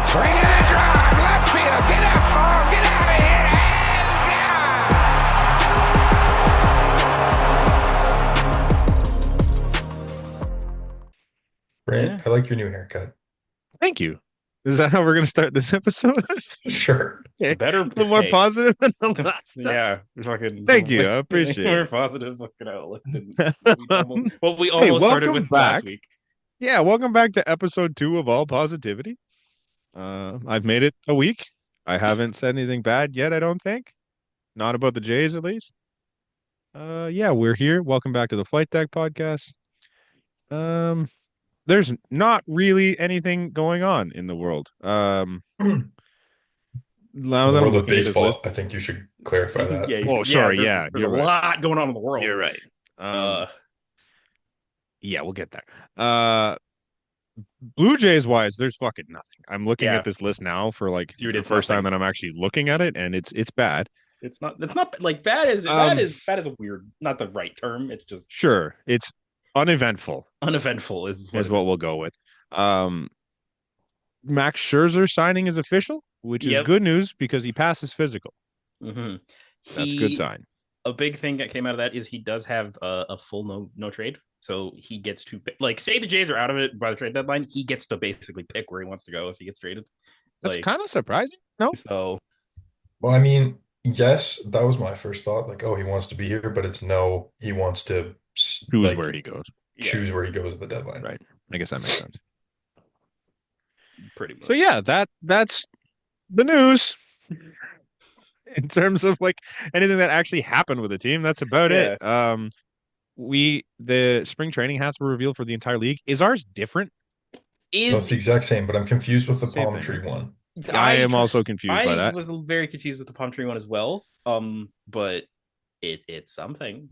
Swing and a drive, left field, get up, oh, get out of here, and Brant, I like your new haircut. Thank you. Is that how we're going to start this episode? Sure. It's better. A little more positive than the last time. Yeah, fucking. Thank you. I appreciate More it. positive fucking outlook than what we almost started welcome with back. last week. Yeah, welcome back to episode 2 of All Positivity. I've made it a week. I haven't said anything bad yet, I don't think. Not about the Jays, at least. Yeah, we're here. Welcome back to the Flight Deck podcast. There's not really anything going on in the world. Now that The I'm world of looking at this baseball, list- I think you should clarify that. Yeah, Oh, sorry, There's you're a right. lot going on in the world. You're right. Yeah, we'll get there. Blue Jays wise, there's fucking nothing. I'm looking at this list now for like Dude, the it's first time nothing. that I'm actually looking at it, and it's bad. It's not like bad is bad is a weird, not the right term. It's just Sure, it's uneventful uneventful is what we'll go with. Max Scherzer signing is official, which is good news because he passes physical. Mm-hmm. That's a good sign. A big thing that came out of that is he does have a full no trade, so he gets to pick, like, say the Jays are out of it by the trade deadline, he gets to basically pick where he wants to go if he gets traded. That's kind of surprising. No, So Well, I mean, yes, that was my first thought. Like, oh, he wants to be here, but it's no, he wants to choose where he goes. Choose where he goes at the deadline. Right. I guess that makes sense. Pretty much. So yeah, that's the news. In terms of like anything that actually happened with the team, that's about it. The spring training hats were revealed for the entire league. Is ours different? No, it's the exact same, but I'm confused with the palm tree one. I am also confused by that. I was very confused with the palm tree one as well. But it's something.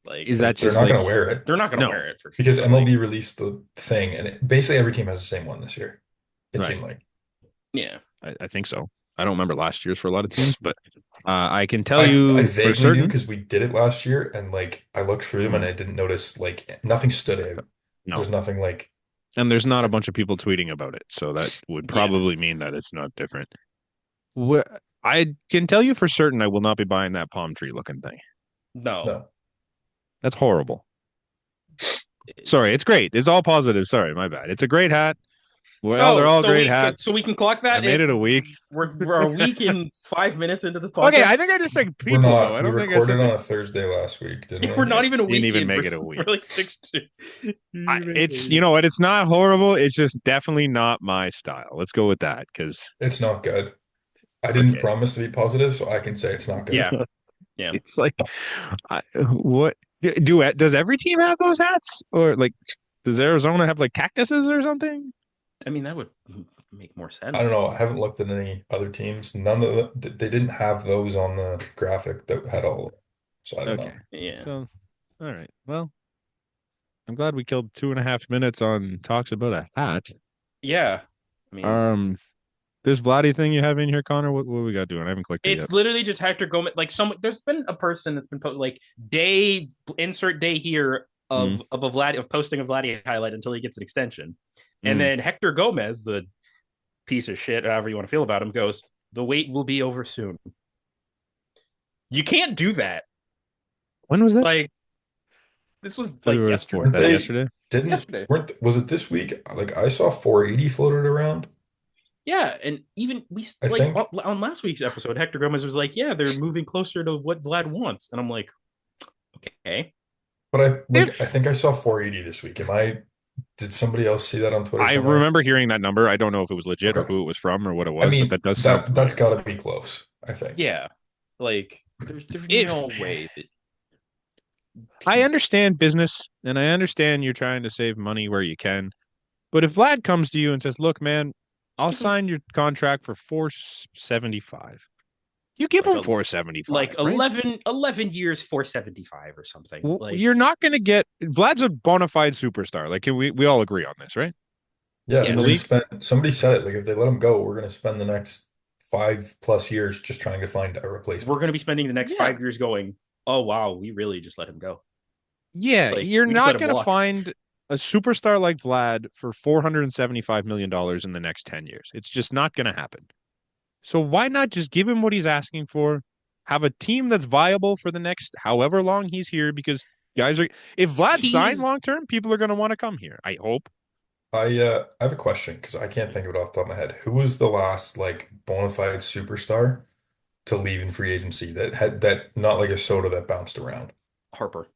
Like, is that they're just not going to wear it? They're not going to wear it for sure. Because MLB released the thing, and basically every team has the same one this year. It seemed like. Yeah, I think so. I don't remember last year's for a lot of teams, but I can tell you I for vaguely certain do because we did it last year, and like I looked through them and I didn't notice like nothing stood out. No. There's nothing like. And there's not a bunch of people tweeting about it, so that would probably mean that it's not different. I can tell you for certain I will not be buying that palm tree looking thing. No. That's horrible. Sorry, it's great. It's all positive. Sorry, my bad. It's a great hat. Well, they're all great hats. So we can clock that. I made it a week. We're a week and 5 minutes into this podcast. Okay, I think I just said people. Though. I don't we think recorded I said on a Thursday last week, didn't we? We're not even a week. Didn't even in. make We're, it a week. We're like 6. It's you know what? It's not horrible. It's just definitely not my style. Let's go with that because it's not good. I didn't promise to be positive, so I can say it's not good. Yeah. It's like, what does every team have those hats, or like, does Arizona have like cactuses or something? I mean, that would make more sense. I don't know. I haven't looked at any other teams. None of them. They didn't have those on the graphic that had all. So I don't know. Yeah. So, all right. Well, I'm glad we killed 2.5 minutes on talks about a hat. Yeah. I mean, this VLADDY thing you have in here, Connor. What we got doing? I haven't clicked it yet. It's literally just Hector Gomez. Like there's been a person that's been like insert day here of posting a VLADDY highlight until he gets an extension. And then Hector Gomez, the piece of shit, however you want to feel about him, goes, "The wait will be over soon." You can't do that. When was this? Like, this was like yesterday. Yesterday? Yesterday. Was it this week? Like I saw 480 floated around. Yeah, and even on last week's episode, Hector Gomez was like, "Yeah, they're moving closer to what Vlad wants," and I'm like, "Okay." But I think I saw 480 this week. Did somebody else see that on Twitter? I remember hearing that number. I don't know if it was legit or who it was from or what it was. I mean, but that does that's got to be close. I think. Yeah, like there's no way that. I understand business, and I understand you're trying to save money where you can, but if Vlad comes to you and says, "Look, man, I'll sign your contract for $475," you give him $475, like right? 11 years, $475 or something. Well, you're not going to get. Vlad's a bona fide superstar. Like we all agree on this, right? Yeah, we're gonna spend. Somebody said it. Like if they let him go, we're going to spend the next 5+ years just trying to find a replacement. We're going to be spending the next 5 years going, "Oh wow, we really just let him go." Yeah, Like, you're not going to find a superstar like Vlad for $475 million in the next 10 years. It's just not going to happen. So why not just give him what he's asking for? Have a team that's viable for the next however long he's here, because guys are, if Vlad signed long term, people are going to want to come here. I hope. I have a question because I can't think of it off the top of my head. Who was the last like bona fide superstar to leave in free agency that had that not like a soda that bounced around? Harper.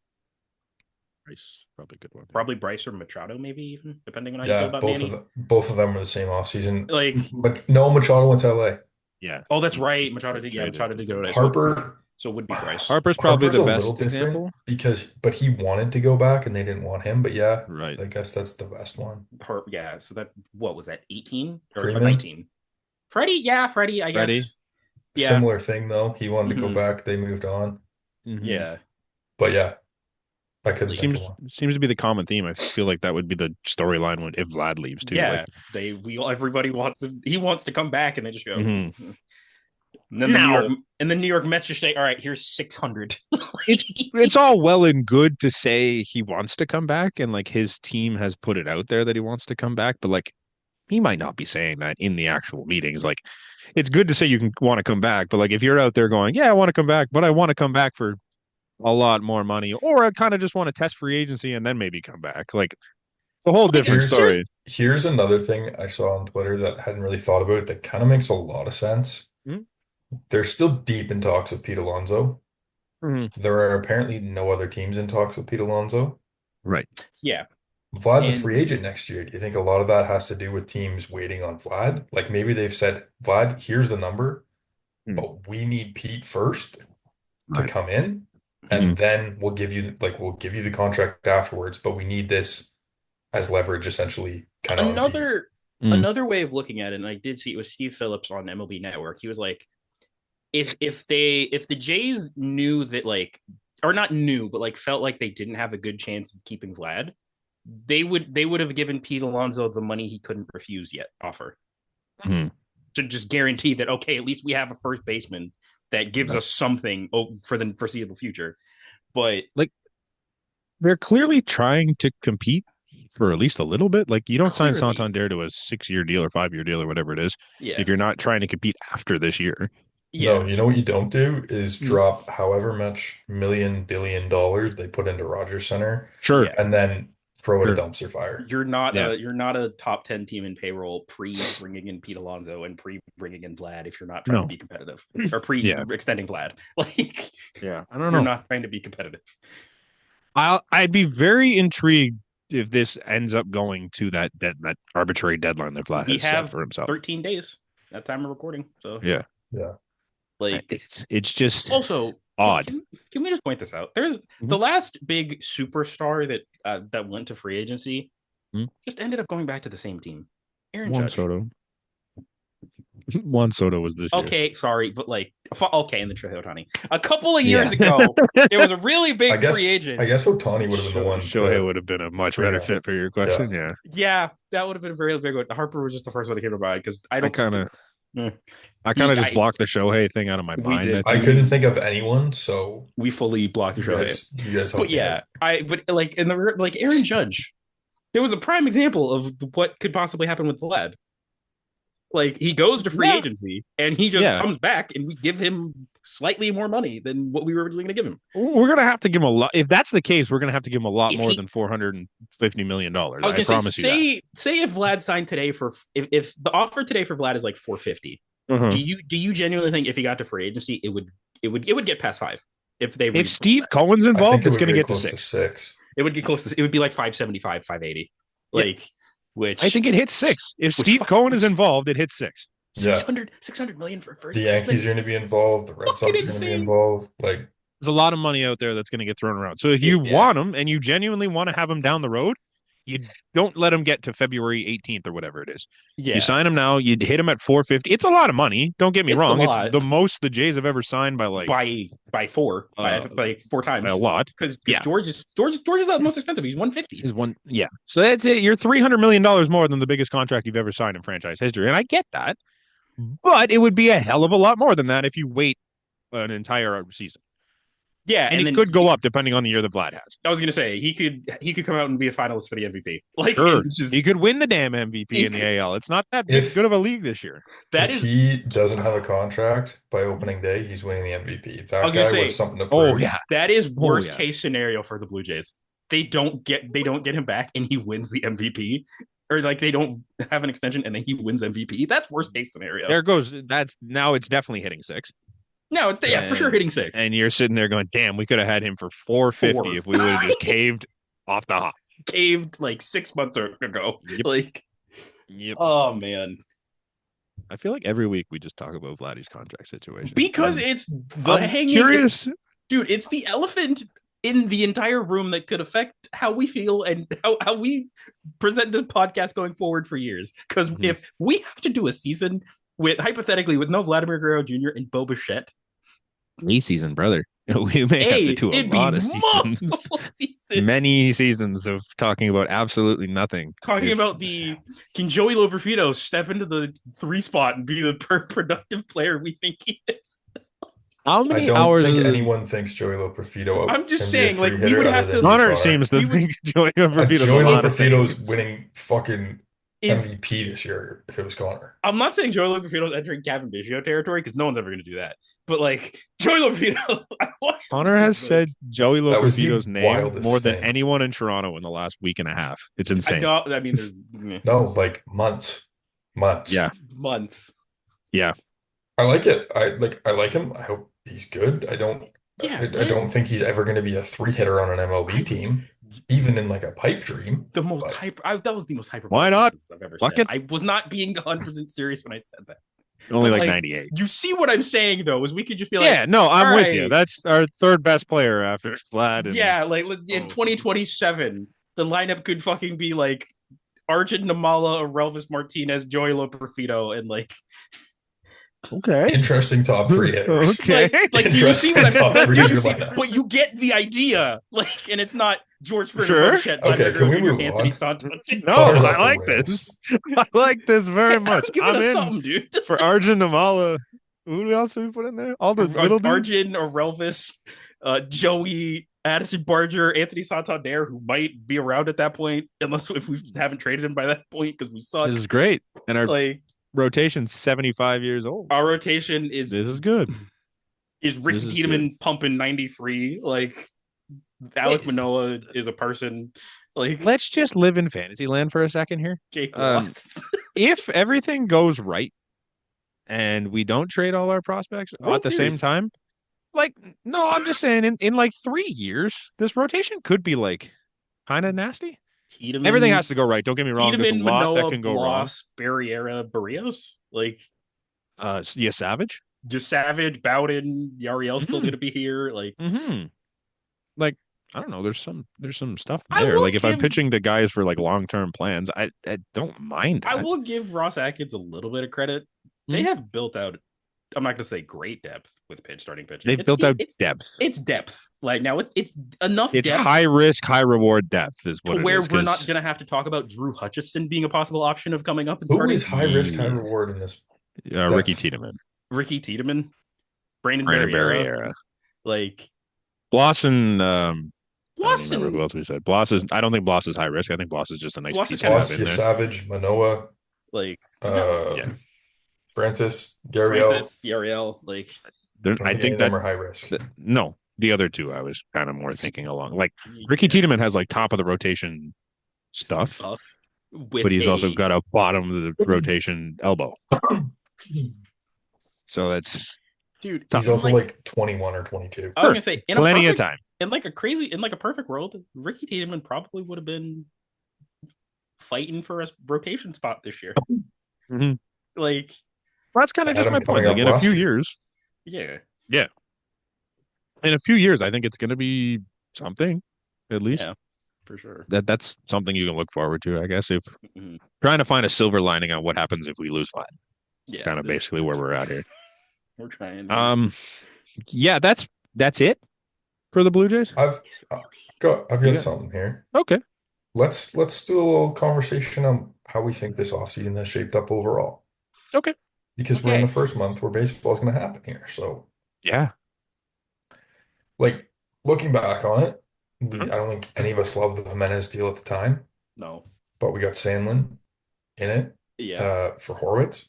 Bryce, probably a good one. Probably Bryce or Machado, maybe even, depending on how you Yeah, feel about both Manny. of them, both of them were the same offseason. Like, But no, Machado went to LA. Yeah. oh, that's right. Machado did. Yeah, Traded Machado did go to Harper, so it would be Bryce. Harper's probably Harper's the a best little different example. but he wanted to go back and they didn't want him. But yeah, Right. I guess that's the best one. Yeah. So that, what was that? 18 or Freeman? 19? Freddie. Yeah, Freddie. I Freddie. guess. Yeah. Similar thing though. He wanted to go Mhm. back. They moved on. Yeah. But yeah, I couldn't think of one. Seems to be the common theme. I feel like that would be the storyline when if Vlad leaves too. Yeah. Like, Everybody wants him. He wants to come back, and they just go. Mhm. And then Now- the New York Mets just say, "All right, here's 600." it's all well and good to say he wants to come back, and like his team has put it out there that he wants to come back, but like he might not be saying that in the actual meetings. Like, it's good to say you can want to come back, but like if you're out there going, yeah, I want to come back, but I want to come back for a lot more money, or I kind of just want to test free agency and then maybe come back. Like, it's a whole different story. Here's another thing I saw on Twitter that I hadn't really thought about that kind of makes a lot of sense. Mhm. They're still deep in talks with Pete Alonso. Mhm. There are apparently no other teams in talks with Pete Alonso. Right. Yeah. Vlad's a And- free agent next year. Do you think a lot of that has to do with teams waiting on Vlad? Like maybe they've said, Vlad, here's the number, but we need Pete first to Right. come in, and then we'll give you the contract afterwards, but we need this as leverage essentially kind of on Pete. Another way of looking at it, and I did see it was Steve Phillips on MLB Network. He was like, if the Jays knew that, like, or not knew, but like felt like they didn't have a good chance of keeping Vlad, they would have given Pete Alonso the money he couldn't refuse yet offer Mhm. to just guarantee that, okay, at least we have a first baseman that gives us something for the foreseeable future. But They're clearly trying to compete for at least a little bit. Like, you don't sign Clearly. Santander to a 6-year deal or 5-year deal or whatever it is yeah, if you're not trying to compete after this year. yeah, No, you know what you don't do is drop however much billion dollars they put into Rogers Center Sure. Yeah. and then throw it a Sure. dumpster fire. You're not Yeah. you're not a top 10 team in payroll pre bringing in Pete Alonso and pre bringing in Vlad if you're not trying to be competitive, or pre extending Vlad. Like, Yeah, I don't you're know. not trying to be competitive. I'd be very intrigued if this ends up going to that arbitrary deadline that Vlad We has set have for himself. 13 days at time of recording, so Yeah. Yeah. like It's just also odd. Can we just point this out? There's the last big superstar that went to free agency just ended up going back to the same team. Aaron Juan Judge. Soto. Juan Soto was this year. Okay, sorry, but like, okay, in the Shohei Ohtani. A couple of years ago, there was a really big free agent. I guess Ohtani would have been the one. Shohei would have been a much better fit for your question. Yeah. Yeah, that would have been a very big one. Harper was just the first one that came to mind because I kind of just blocked the Shohei thing out of my mind. I couldn't think of anyone, so we fully blocked the Shohei. You guys but yeah, like in the like Aaron Judge, there was a prime example of what could possibly happen with Vlad. Like, he goes to free agency and he just comes back and we give him slightly more money than what we were originally going to give him. We're going to have to give him a lot. If that's the case, we're going to have to give him a lot more than $450 million. I was going to say if Vlad signed today for, if the offer today for Vlad is like 450, do you genuinely think if he got to free agency, it would get past 5? If Steve Cohen's involved, it's going to get to 6. It would get close to, it would be like 575, 580. Like, which I think it hits 6. If Steve Cohen is involved, it hits 6. 600 million for the Yankees are going to be involved. The Red Sox are going to be involved. Like, there's a lot of money out there that's going to get thrown around. So if you want him and you genuinely want to have him down the road, you don't let him get to February 18th or whatever it is. Yeah. You sign him now. You hit him at 450. It's a lot of money. Don't get me wrong. It's the most the Jays have ever signed by like by 4 times. By a lot. Because George is the most expensive. He's 150. He's one. Yeah. So that's it. You're $300 million more than the biggest contract you've ever signed in franchise history, and I get that. But it would be a hell of a lot more than that if you wait an entire season. Yeah, And and it then could go up depending on the year that Vlad has. I was gonna say he could come out and be a finalist for the MVP. Like, Sure, just, he could win the damn MVP in the AL. It's not that If good of a league this year. that if is. he doesn't have a contract by opening day, he's winning the MVP. I That was gonna guy was say something to Oh prove. yeah, that is Oh, worst yeah. case scenario for the Blue Jays. They don't get him back and he wins the MVP, or like they don't have an extension and then he wins MVP. That's worst case scenario. there it goes. That's now it's definitely hitting 6. No, it's for sure hitting 6. And you're sitting there going, "Damn, we could have had him for 450 4. if we would have just caved off the hop." Caved like 6 months ago. Yep. Like, Yep. oh man, I feel like every week we just talk about Vladdy's contract situation because And it's the I'm hanging. curious. Dude, it's the elephant in the entire room that could affect how we feel and how we present the podcast going forward for years. Because if we have to do a season with hypothetically with no Vladimir Guerrero Jr. and Bo Bichette, Season, brother. We may have to do a lot of seasons. Many seasons of talking about absolutely nothing. Talking about can Joey Loperfido step into the 3 spot and be the productive player we think he is? How I many don't hours? think anyone thinks Joey Loperfido I'm just can be a saying, like, free we hitter would other have than to- Connor Connor. seems to We would- think Joey Loperfido's Joey a lot of Loperfido's things. winning fucking Is MVP this year if it was Connor. I'm not saying Joey Loperfido's entering Gavin Biggio territory because no one's ever going to do that. But like Joey Loperfido, Connor has said Joey That was the Loperfido's name wildest more than thing. anyone in Toronto in the last week and a half. It's I insane. know. I mean, there's No, like months. Yeah. months. Yeah. I like it. I like him. I hope he's good. I don't think he's ever going to be a 3-hitter on an MLB team, even in like a pipe dream. The most But- hyper. That was the most hyper. Why not? I've ever Fuck said. it. I was not being 100% serious when I said that. Only But, like like, 98. You see what I'm saying though? Is we could just be like, Yeah, no, I'm all with you. right. That's our third best player after Vlad. And, yeah, like in 2027, the lineup could fucking be like Arjun Namala, Relvis Martinez, Joey Loperfido, and like. Okay. Interesting top 3 hitters. Okay. Like do you see what Interesting top I'm three do you hitter see- lineup. But you get the idea. Like, and it's not George Springer, Sure. Bichette, Okay, can we move Anthony on? Santos. No, Connor's off I the like rails. this. I like this very much. Give I'm us in something, dude. for Arjun Namala. Who else have we put in there? All the little dudes? Arjun or Relvis, Joey, Addison Barger, Anthony Santander, who might be around at that point, unless if we haven't traded him by that point because we suck. This is great. And our Like rotation's 75 years old. our rotation is This is good. Ricky this is Tiedemann pumping 93. Like Alec Wait. Manoa is a person. Like Let's just live in fantasy land for a second here. Jake um, Ross. If everything goes right and we don't trade all our prospects World at the Series. same time, like, no, I'm just saying in like 3 years, this rotation could be like kind of nasty. Tiedemann, Everything has to go right. Don't get me wrong. There's a Tiedemann, lot Manoa, that can go wrong. Bloss, Barriera, Barrios. Like Yeah, Savage. just Savage, Bowden, Yariel's still Mhm. going to be here. Like Mm-hmm. Like, I don't know. There's some stuff I there. will Like if I'm give- pitching to guys for like long-term plans, I don't mind I that. will give Ross Atkins a little bit of credit. They Mhm. have built out. I'm not going to say great depth with starting pitching. They've built out depth. It's depth. Like now, it's enough It's depth high risk, high reward depth is what to it where is, we're not 'cause going to have to talk about Drew Hutchison being a possible option of coming up and Who starting. is high risk, high Yeah. reward in this? Ricky depth? Tiedemann, Ricky Tiedemann, Brandon Brandon Barriera. Barriera, Like Blosson. I don't remember who Blossom. else we said. Bloss is. I don't think Bloss is high risk. I think Bloss is just a nice Bloss piece is to have Bloss, in there. Savage, Manoa, Like Yeah. Francis, Gariel. Francis, Yariel. Like I think any of them that are high risk. no, the other two I was kind of more thinking along. Like Ricky Tiedemann has like top of the rotation stuff, with but he's also a- got a bottom of the rotation elbow. So that's dude. He's in also like 21 or 22. I was gonna say in plenty a of perfect, time. in like a perfect world, Ricky Tiedemann probably would have been fighting for a rotation spot this year. Mhm. Like, That's kind I of had just him my point. coming Like up in a last few year. years, yeah, in a few years, I think it's going to be something. At least yeah, for sure. that's something you can look forward to, I guess. If Mhm. trying to find a silver lining on what happens if we lose Vlad, Yeah, kind of this- basically where we're at here. we're trying. Yeah, that's it for the Blue Jays. I've got Yeah. something here. Okay. Let's do a little conversation on how we think this offseason has shaped up overall. Okay. Because we're in Okay. the first month where baseball is going to happen here. So, Yeah. like, looking back on it, Huh? I don't think any of us loved the Jimenez deal at the time, No. but we got Sandlin in it Yeah. for Horwitz.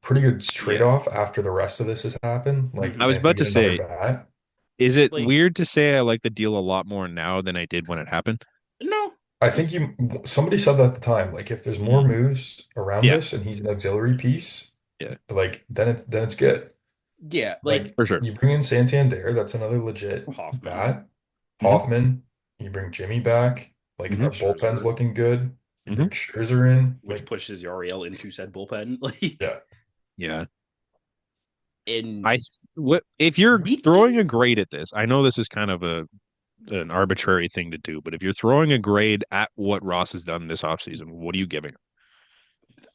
Pretty good Yeah. trade-off after the rest of this has happened. Like, I Mhm. was and if we about to get another say, bat, is it Like, weird to say I like the deal a lot more now than I did when it happened? no. I think It's somebody said that at the time. Like, if there's more Mm. moves around Yeah, this and he's an auxiliary piece, yeah, like then it's good. yeah, like Like for sure. you bring in Santander, that's another legit Hoffman. bat. Hmm. Hoffman, you bring Jimmy back. Like Hmm. our bullpen's Scherzer, looking good. You Hmm. bring Scherzer in. which Like, pushes Yariel into said bullpen. Like, yeah, Yeah. and What if you're we throwing a didn't. grade at this? I know this is kind of an arbitrary thing to do, but if you're throwing a grade at what Ross has done this offseason, what are you giving him?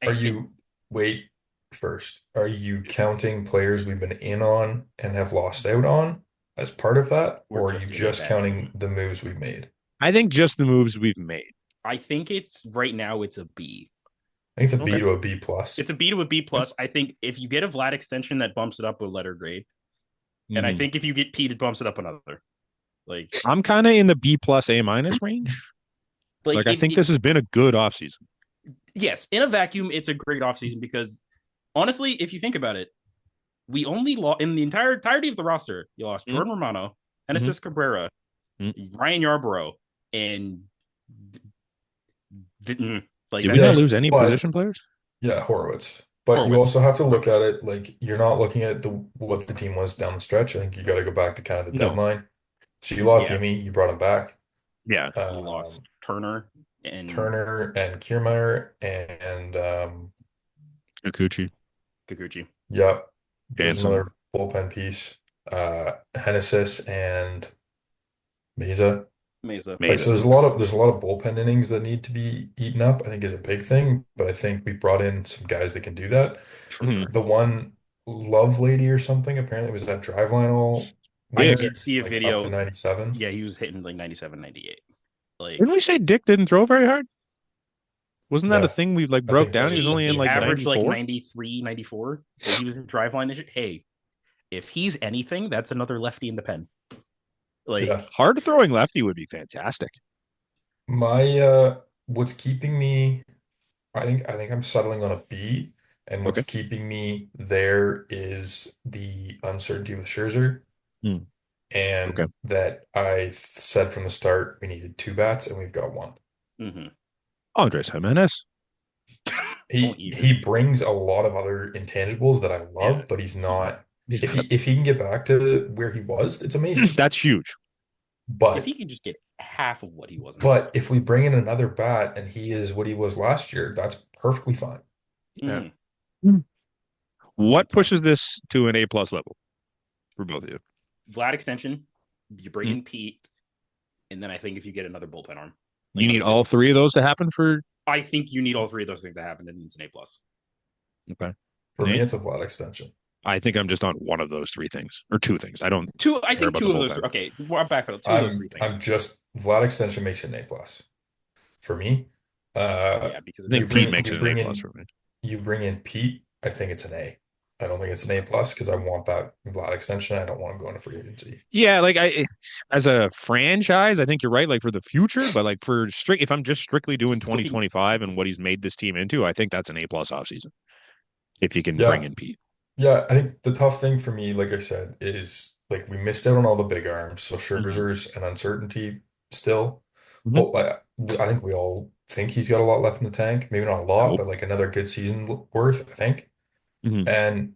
I are think you wait first? Are you counting players we've been in on and have lost out on as part of that, we're or are you just in a just vacuum. counting the moves we've made? I think just the moves we've made. I think it's right now. It's a B. I think it's a B Okay. to a B plus. It's a B to a B Okay. plus. I think if you get a Vlad extension, that bumps it up a letter grade, and I Mhm. think if you get Pete, it bumps it up another. Like, I'm kind of in the B plus A minus range. like Like I if think it, this has been a good offseason. yes, in a vacuum, it's a great offseason because honestly, if you think about it, we only lost in the entirety of the roster. You lost Mm-hmm. Jordan Romano, Mm-hmm. Genesis Cabrera, Ryan Yarborough, and like Did we that's not Yes, it. lose any but position players? yeah, Horowitz. But you Horowitz. also have to look Horowitz. at it like you're not looking at the what the team was down the stretch. I think you got to go back to kind of the No. deadline. So you lost Yeah, Yimi, you brought him back. Yeah. you lost Um, Turner and Turner and Kiermaier and Kikuchi, Kikuchi. yep, there's Jansen, another bullpen piece. Hennesis and Mesa. Mesa. Like so Mesa. there's a lot of bullpen innings that need to be eaten up, I think is a big thing. But I think we brought in some guys that can do that. For Hmm. sure. The one Love Lady or something apparently was that driveline all I Dick. winter, did see a like up to video. 97. Yeah, he was hitting like 97, 98. Didn't Like we say Dick didn't throw very hard? Wasn't that a Yeah, thing we like I broke think that down? He was was only in he like injuries. averaged like 94. 93, 94 when he was in driveline this year. Hey, if he's anything, that's another lefty in the pen. Like, Yeah. Hard throwing lefty would be fantastic. My what's keeping me I think I'm settling on a B, and what's Okay. keeping me there is the uncertainty with Scherzer, Hmm. Okay. and that I said from the start we needed two bats and we've got one. mhm. Andres Jimenez. Don't He even. brings a lot of other intangibles that I Yeah, love, but he's not He's if not he can get back to where he was, it's a, amazing. that's huge. if But he could just get half of what he was. but if we bring in another bat and he is what he was last year, that's perfectly fine. Yeah. Mhm. What pushes this to an A plus level for both of you? Vlad extension, you bring Hmm. in Pete, and then I think if you get another bullpen arm, like You need another all good, three of those to happen for I think you need all three of those things to happen, and it's an A plus. okay. For me, Nate? it's a flat extension. I think I'm just on one of those three things or two things. I don't Two, I care think about the two of those. bullpen. Okay, well, I'm back up. Two of those three things. I'm just Vlad extension makes it an A plus for me. Yeah, because I think it's Pete different. makes it an A plus for me. You bring in Pete, I think it's an A. I don't think it's an A plus because I want that Vlad extension. I don't want him going to free agency. Yeah, like as a franchise, I think you're right, like for the future, but like for strict if I'm just strictly doing Still think 2025 and what he's made this team into, I think that's an A plus offseason. If you can bring Yeah, in Pete. yeah. I think the tough thing for me, like I said, is like we missed out on all the big arms. So Hmm. Scherzer's an uncertainty still. Hmm. Hope I think we all think he's got a lot left in the tank. Maybe not a I lot, hope. but like another good season worth, I think. Hmm. And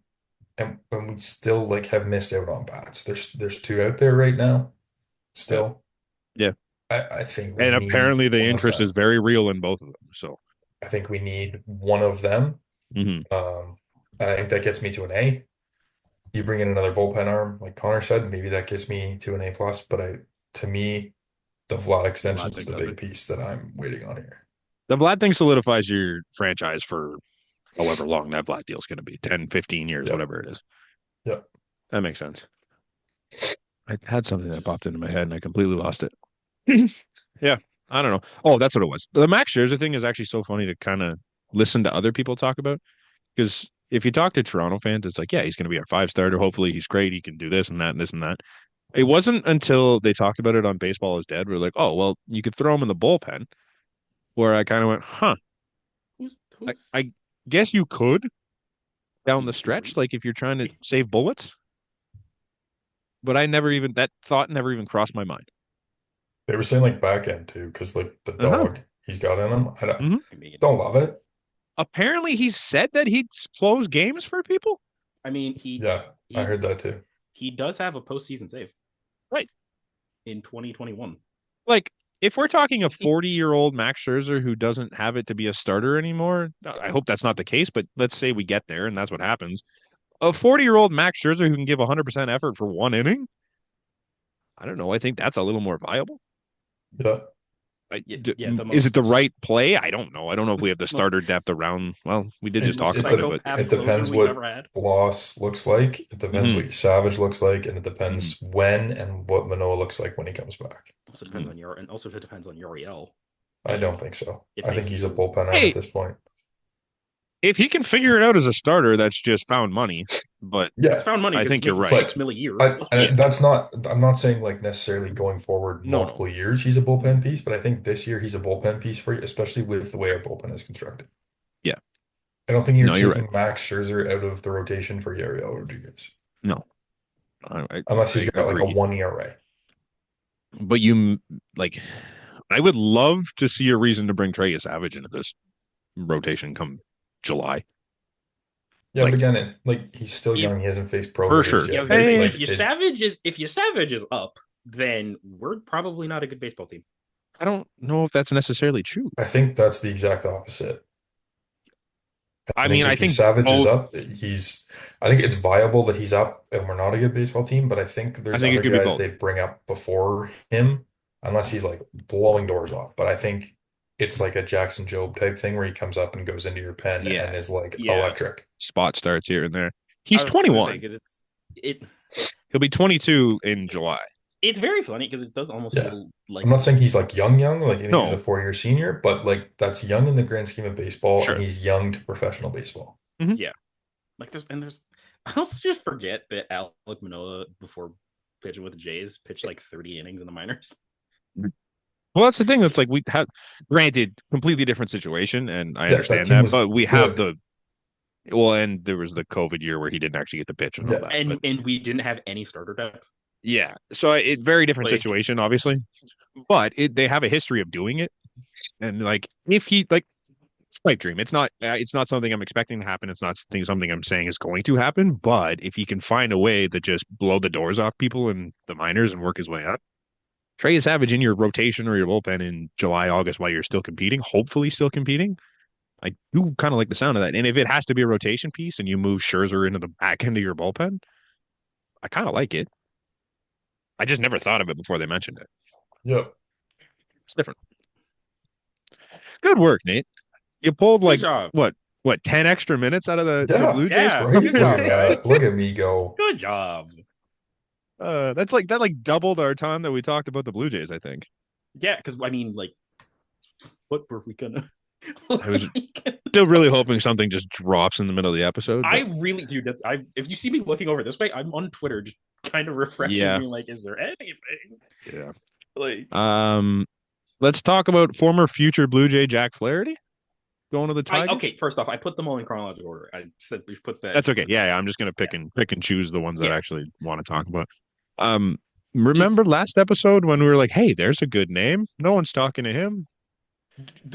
and we still like have missed out on bats. There's two out there right now Yeah. still. Yeah. I think we And need apparently the one of interest is them. very real in both of them. So I think we need one of them. hmm. And I think that gets me to an A. You bring in another bullpen arm, like Connor said, maybe that gets me to an A plus. But to me, the Vlad extension Vlad is thing the does big it. piece that I'm waiting on here. The Vlad thing solidifies your franchise for however long that Vlad deal is going to be 10, 15 years, Yep. whatever it is. Yep. That makes sense. I had something that popped into my head and I completely lost it. Yeah, I don't know. Oh, that's what it was. The Max Scherzer thing is actually so funny to kind of listen to other people talk about because if you talk to Toronto fans, it's like, yeah, he's going to be our five starter. Hopefully, he's great. He can do this and that and this and that. It wasn't until they talked about it on Baseball is Dead, we're like, oh, well, you could throw him in the bullpen, where I kind of went, huh, I guess you could down the stretch, like if you're trying to save bullets. But that thought never even crossed my mind. They were saying like back end too, because like the Uh-huh. dog he's got in him. I Mhm. don't love it. Apparently, he said that he'd close games for people. I mean, Yeah, I heard that too. he does have a postseason save. Right. In 2021. Like, if we're talking a 40-year-old Max Scherzer who doesn't have it to be a starter anymore, I hope that's not the case, but let's say we get there and that's what happens. A 40-year-old Max Scherzer who can give 100% effort for one inning, I don't know. I think that's a little more viable. Yeah. Is it the right play? I don't know. I don't know if we have the starter depth around. Well, we did just talk about it, but it depends what Bloss looks like. It depends what Savage looks like, and it depends when and what Manoah looks like when he comes back. Also depends on and also it depends on Yoriel. I don't think so. I think he's a bullpen arm at this point. If he can figure it out as a starter, that's just found money. But yeah, it's found money. I think you're right. $6 million a year. That's not. I'm not saying like necessarily going forward multiple years he's a bullpen piece, but I think this year he's a bullpen piece for you, especially with the way our bullpen is constructed. Yeah, I don't think you're taking right. Max Scherzer out of the rotation for Yariel Rodriguez. No, unless he's got like a 1 ERA. But I would love to see a reason to bring Trey Savage into this rotation come July. Yeah, but again, he's still young. He hasn't faced pro hitters yet. If your Savage is up, then we're probably not a good baseball team. I don't know if that's necessarily true. I think that's the exact opposite. I think Savage is up. I think it's viable that he's up and we're not a good baseball team, but I think there's other guys they bring up before him, unless he's like blowing doors off. But I think it's like a Jackson Jobe type thing where he comes up and goes into your pen and is like electric. Spot starts here and there. He's 21. He'll be 22 in July. It's very funny because it does almost feel like I'm not saying he's like young, like he's a 4-year senior, but like that's young in the grand scheme of baseball, and he's young to professional baseball. Mm-hmm. Yeah, there's. I also just forget that Alek Manoah, before pitching with the Jays, pitched like 30 innings in the minors. Well, that's the thing. That's like we have, granted, completely different situation, and I understand that, but we have and there was the COVID year where he didn't actually get the pitch and all that, and we didn't have any starter depth. Yeah, so very different situation, obviously, but they have a history of doing it, and like if he it's pipe dream. It's not something I'm expecting to happen. It's not something I'm saying is going to happen. But if he can find a way to just blow the doors off people in the minors and work his way up, Trey Savage in your rotation or your bullpen in July, August while you're still competing, hopefully still competing. I do kind of like the sound of that. And if it has to be a rotation piece and you move Scherzer into the back end of your bullpen, I kind of like it. I just never thought of it before they mentioned it. Yep. It's different. Good work, Nate. You pulled like what 10 extra minutes out of the Blue Jays? Yeah, good job, look at me go. Good job. That doubled our time that we talked about the Blue Jays, I think. Yeah, because I mean, like, what were we gonna? I was still really hoping something just drops in the middle of the episode. But... I really do. If you see me looking over this way, I'm on Twitter, just kind of refreshing me. Like, is there anything? Yeah. Like, let's talk about former future Blue Jay Jack Flaherty going to the Tigers. Okay, first off, I put them all in chronological order. I said we should put that. That's okay. Yeah, I'm just gonna pick and choose the ones that I actually want to talk about. Remember last episode when we were like, "Hey, there's a good name. No one's talking to him."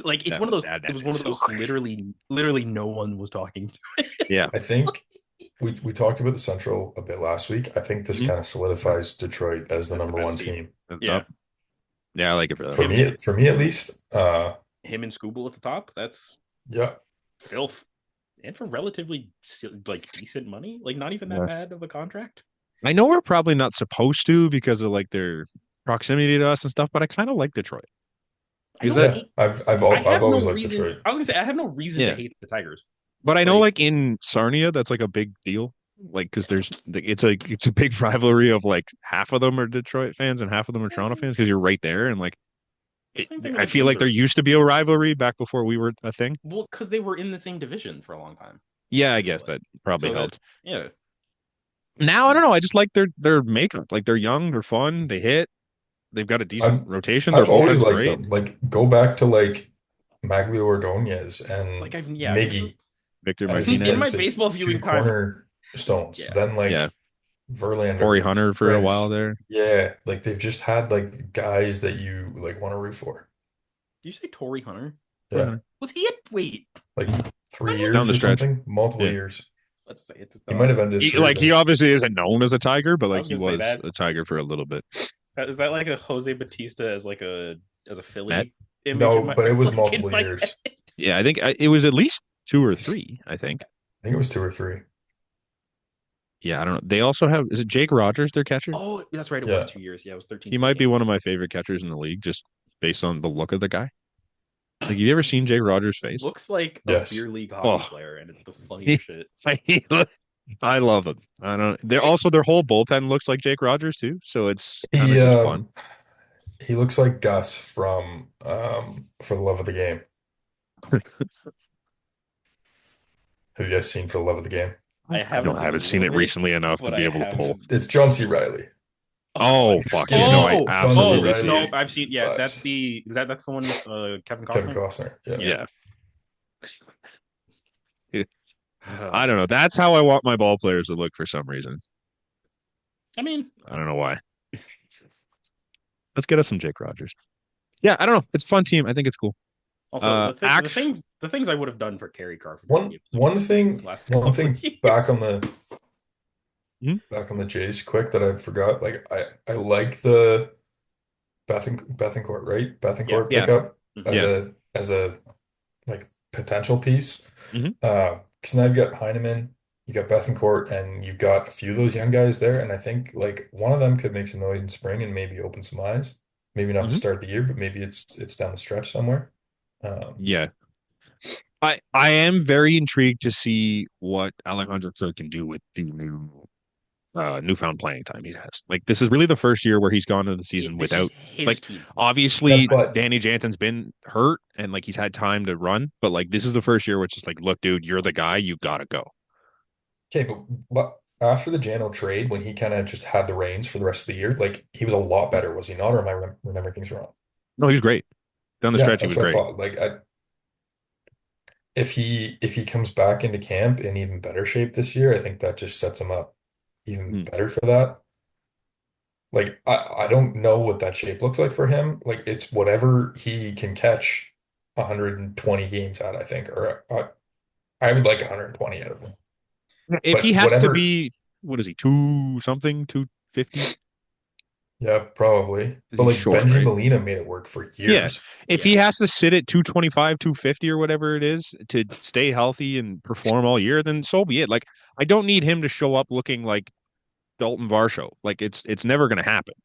Like it's one of those. It was one of those. Literally, no one was talking. Yeah, I think we talked about the Central a bit last week. I think this kind of solidifies Detroit as the number one team. Yeah, I like it for that. For me at least. Him and Scooble at the top. That's filth, and for relatively decent money. Like not even that bad of a contract. I know we're probably not supposed to because of like their proximity to us and stuff, but I kind of like Detroit. I've always liked Detroit. I was gonna say I have no reason to hate the Tigers, but I know like in Sarnia that's like a big deal, like because it's a big rivalry of like half of them are Detroit fans and half of them are Toronto fans because you're right there and like I feel like there used to be a rivalry back before we were a thing. Well, because they were in the same division for a long time. Yeah, I guess that probably helped. Now I don't know. I just like their makeup. Like they're young, they're fun, they hit. They've got a decent rotation. Their I've always bullpen's liked great. them. Like go back to like Maglio Ordonez and Like I've Miggy Victor as in Martinez, like my the baseball two viewing time. cornerstones. Yeah. Then like yeah, Corey Verlander, Hunter for a while Prince. there. Yeah, like they've just had like guys that you like want to root for. Did you say Torrey Hunter? Corey Yeah, Hunter. Was he at wait? like When 3 was Down years the or stretch. something, multiple Yeah. years. Let's say it's He might have ended his career He there. obviously isn't known as a Tiger, but like was he gonna say was that. a Tiger for a little bit. Is that like a Jose Batista as like a Philly Met? image? No, in my, but it was like, multiple in my years. head? Yeah, I think it was at least 2 or 3, I think. I think it was 2 or 3. Yeah, I don't know. They also have, is it Jake Rogers, their catcher? Oh, that's right. It Yeah. was 2 years. Yeah, it was 13. He might be one of my favorite catchers in the league, just based on the look of the guy. Like, have you ever seen Jake Rogers' face? Looks like a Yes. beer league hockey player, and it's the funniest shit. I love him. I don't. They're also their whole bullpen looks like Jake Rogers too, so it's kind of He just fun. he looks like Gus from For the Love of the Game. Have you guys seen For the Love of the Game? I haven't seen it recently enough to be able to pull. It's John C. Reilly. Oh fuck! Yeah, no, I absolutely see Riley it. No, I've seen. Yeah, vibes. that's the one. Kevin Costner. Kevin Costner. Yeah. I don't know. That's how I want my ball players to look for some reason. I mean, I don't know why. Let's get us some Jake Rogers. Yeah, I don't know. It's a fun team. I think it's cool. also the things I would have done for Kerry Carpenter. One thing back on the Hmm? back on the Jays quick that I forgot. Like I like the Bethancourt, right? Bethancourt Yeah. pickup Mhm. as a like potential piece. Mhm. Because now you've got Heineman, you got Bethancourt, and you've got a few of those young guys there. And I think like one of them could make some noise in spring and maybe open some eyes. Maybe not to Mhm. start the year, but maybe it's down the stretch somewhere. Yeah. I am very intrigued to see what Alejandro Kirk can do with the newfound playing time he has. Like this is really the first year where he's gone into the season This without is his like team. obviously Yeah, but- Danny Jansen's been hurt and like he's had time to run, but like this is the first year where it's just like, look, dude, you're the guy, you gotta go. Okay, but after the Jano trade, when he kind of just had the reins for the rest of the year, like he was a lot better, was he not? Or am I remembering things wrong? No, he was great. Down the stretch, he that's was what I great. thought. Like if he comes back into camp in even better shape this year, I think that just sets him up even better for that. Like I don't know what that shape looks like for him. Like it's whatever he can catch 120 games at, I think, or I would like 120 out of him. If But he has to whatever- be, what is he, 250? Yeah, probably. But He's like short, Benji right? Molina made it work for years. If he has to sit at 225, 250 or whatever it is to stay healthy and perform all year, then so be it. Like I don't need him to show up looking like Dalton Varsho. Like it's never going to happen.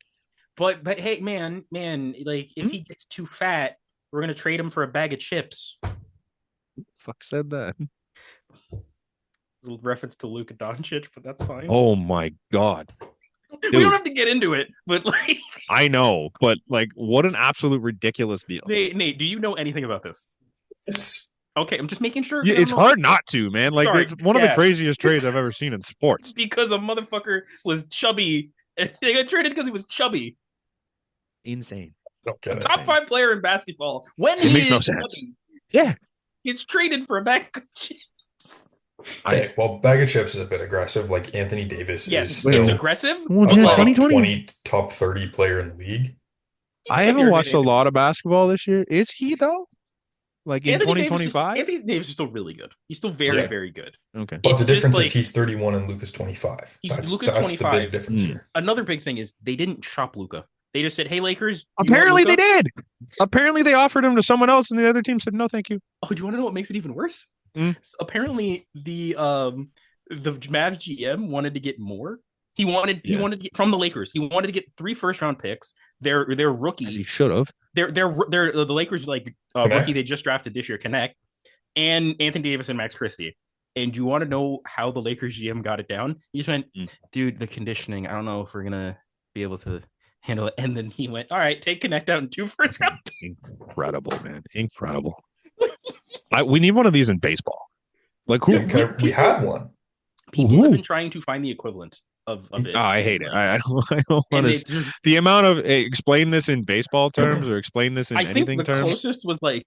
But hey, man, like if he gets too fat, we're gonna trade him for a bag of chips. Fuck said that. A reference to Luka Doncic, but that's fine. Oh my God. We don't have to get into it, but like I know, but like what an absolute ridiculous deal. Nate, do you know anything about this? Yes. Okay, I'm just making sure. Yeah, it's hard not to, man. Like Sorry. it's one of the craziest trades I've ever seen in sports. Because a motherfucker was chubby. They got traded because he was chubby. Insane. Okay. Top 5 player in basketball. When It he makes no is sense. chubby, Yeah. gets traded for a bag of chips. Okay, well, bag of chips is a bit aggressive. Like Anthony Davis Yes, is it's still aggressive. Well, but yeah, like, 2020. top 30 player in the league. I if haven't you're watched a Anthony- lot of basketball this year. Is he though? Like in Anthony Davis 2025? Anthony Davis is still really good. He's still very, Yeah. very good. Okay. But It's the just difference like- is he's 31 and Luka's 25. Luka's That's the 25. big difference here. Another big thing is they didn't shop Luka. They just said, "Hey, Lakers." you want Apparently they Luka?" did. Apparently they offered him to someone else, and the other team said no, thank you. Oh, do you want to know what makes it even worse? Mm. Apparently the Mavs GM wanted to get more. He wanted to get from the Lakers. He wanted to get 3 first-round picks. Their rookie. As he should have. They're the Lakers rookie Connect. they just drafted this year, Connect, and Anthony Davis and Max Christie. And do you want to know how the Lakers GM got it down? He just went, dude, the conditioning. I don't know if we're gonna be able to handle it. And then he went, all right, take Connect out in 2 first round. Incredible, man. Incredible. We need one of these in baseball. Like who? We had one. People have been trying to find the equivalent of it. Oh, I hate it. I don't want and to. The amount of explain this in baseball terms or explain this in I think anything the terms. closest was like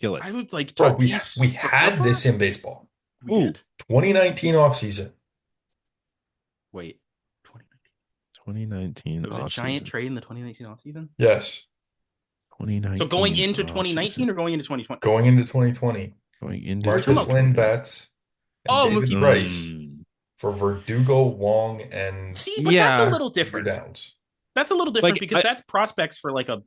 Kill it. I was like Bro, we Tatis had Harper? this in baseball. We did. 2019 offseason. Wait, 2019. There was a giant trade in the 2019 offseason? Yes. 2019. So going into 2019 or going into 2020? Going into 2020. Going into Marcus Lynn Betts and David Mookie Price for Verdugo, Wong, and See, but that's a little different. Downs. That's a little different because that's prospects for like a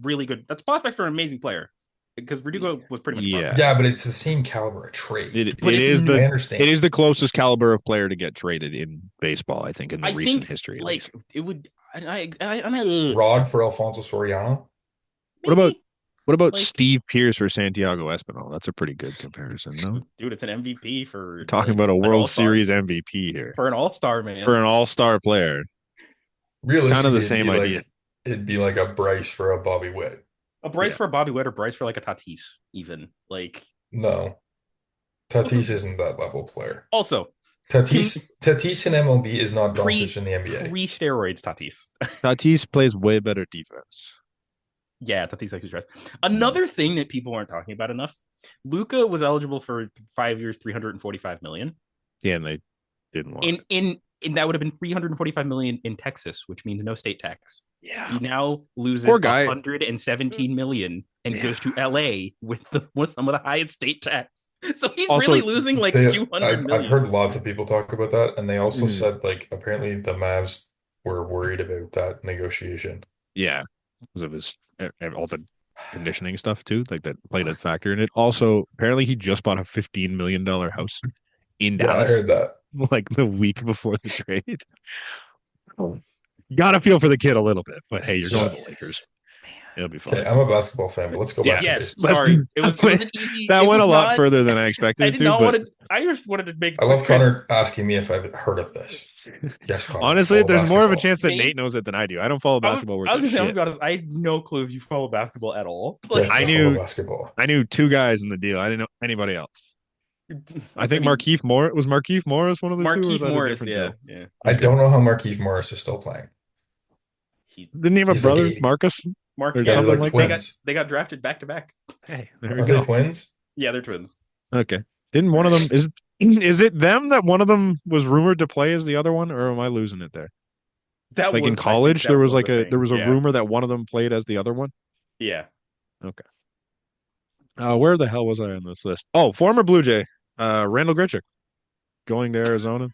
really good. That's prospects for an amazing player. Because Verdugo was pretty much prospect. Yeah, but it's the same caliber of trade. It is the closest caliber of player to get traded in baseball, I think, in the recent history. Like it would. Rod for Alfonso Soriano. Maybe. What about like, Steve Pearce for Santiago Espinal? That's a pretty good comparison, no? Dude, it's an MVP for. We're talking about a World Series MVP here for an All-Star, man. For an All-Star player. Realistically, kind of the same idea. It'd be like a Bryce for a Bobby Witt. A Bryce for a Bobby Witt or Bryce for like a Tatis, even. Like no. Tatis isn't that level player. Also, Tatis in MLB is not Doncic in the NBA. Pre-steroids, Tatis. Tatis plays way better defense. Yeah, Tatis likes to dress. Another thing that people aren't talking about enough: Luka was eligible for 5 years, $345 million. Yeah, and they didn't want and that would have been $345 million in Texas, which means no state tax. Yeah, he now loses $117 million and goes to LA with some of the highest state tax. So he's also, really losing like $200 million. I've heard lots of people talk about that, and they also said like apparently the Mavs were worried about that negotiation. Yeah, because of his all the conditioning stuff too, like that played a factor in it. Also, apparently he just bought a $15 million house in Dallas. I heard that like the week before the trade. Gotta feel for the kid a little bit, but hey, you're going to the Lakers. It'll be fun. Okay, I'm a basketball fan, but let's go back. Yes, sorry. It wasn't easy. That went a lot further than I expected it to. I just wanted to make. I love Connor asking me if I've heard of this. Yes, Connor. Honestly, there's more of a chance that Nate knows it than I do. I don't follow basketball. I was gonna be honest. I had no clue if you follow basketball at all. Like, yes, I knew two guys in the deal. I didn't know anybody else. I think Markieff Morris Morris one of the two. Markieff Morris, yeah. Okay. I don't know how Markieff Morris is still playing. Didn't he have a brother, like Marcus? Something like twins. They got drafted back to back. Hey, there we go. They twins? Yeah, they're twins. Okay. Didn't one of them is it them that one of them was rumored to play as the other one, or am I losing it there? That like was, in college, there was like there was a rumor that one of them played as the other one. Yeah. Okay. Where the hell was I on this list? Oh, former Blue Jay, Randall Grichuk, going to Arizona.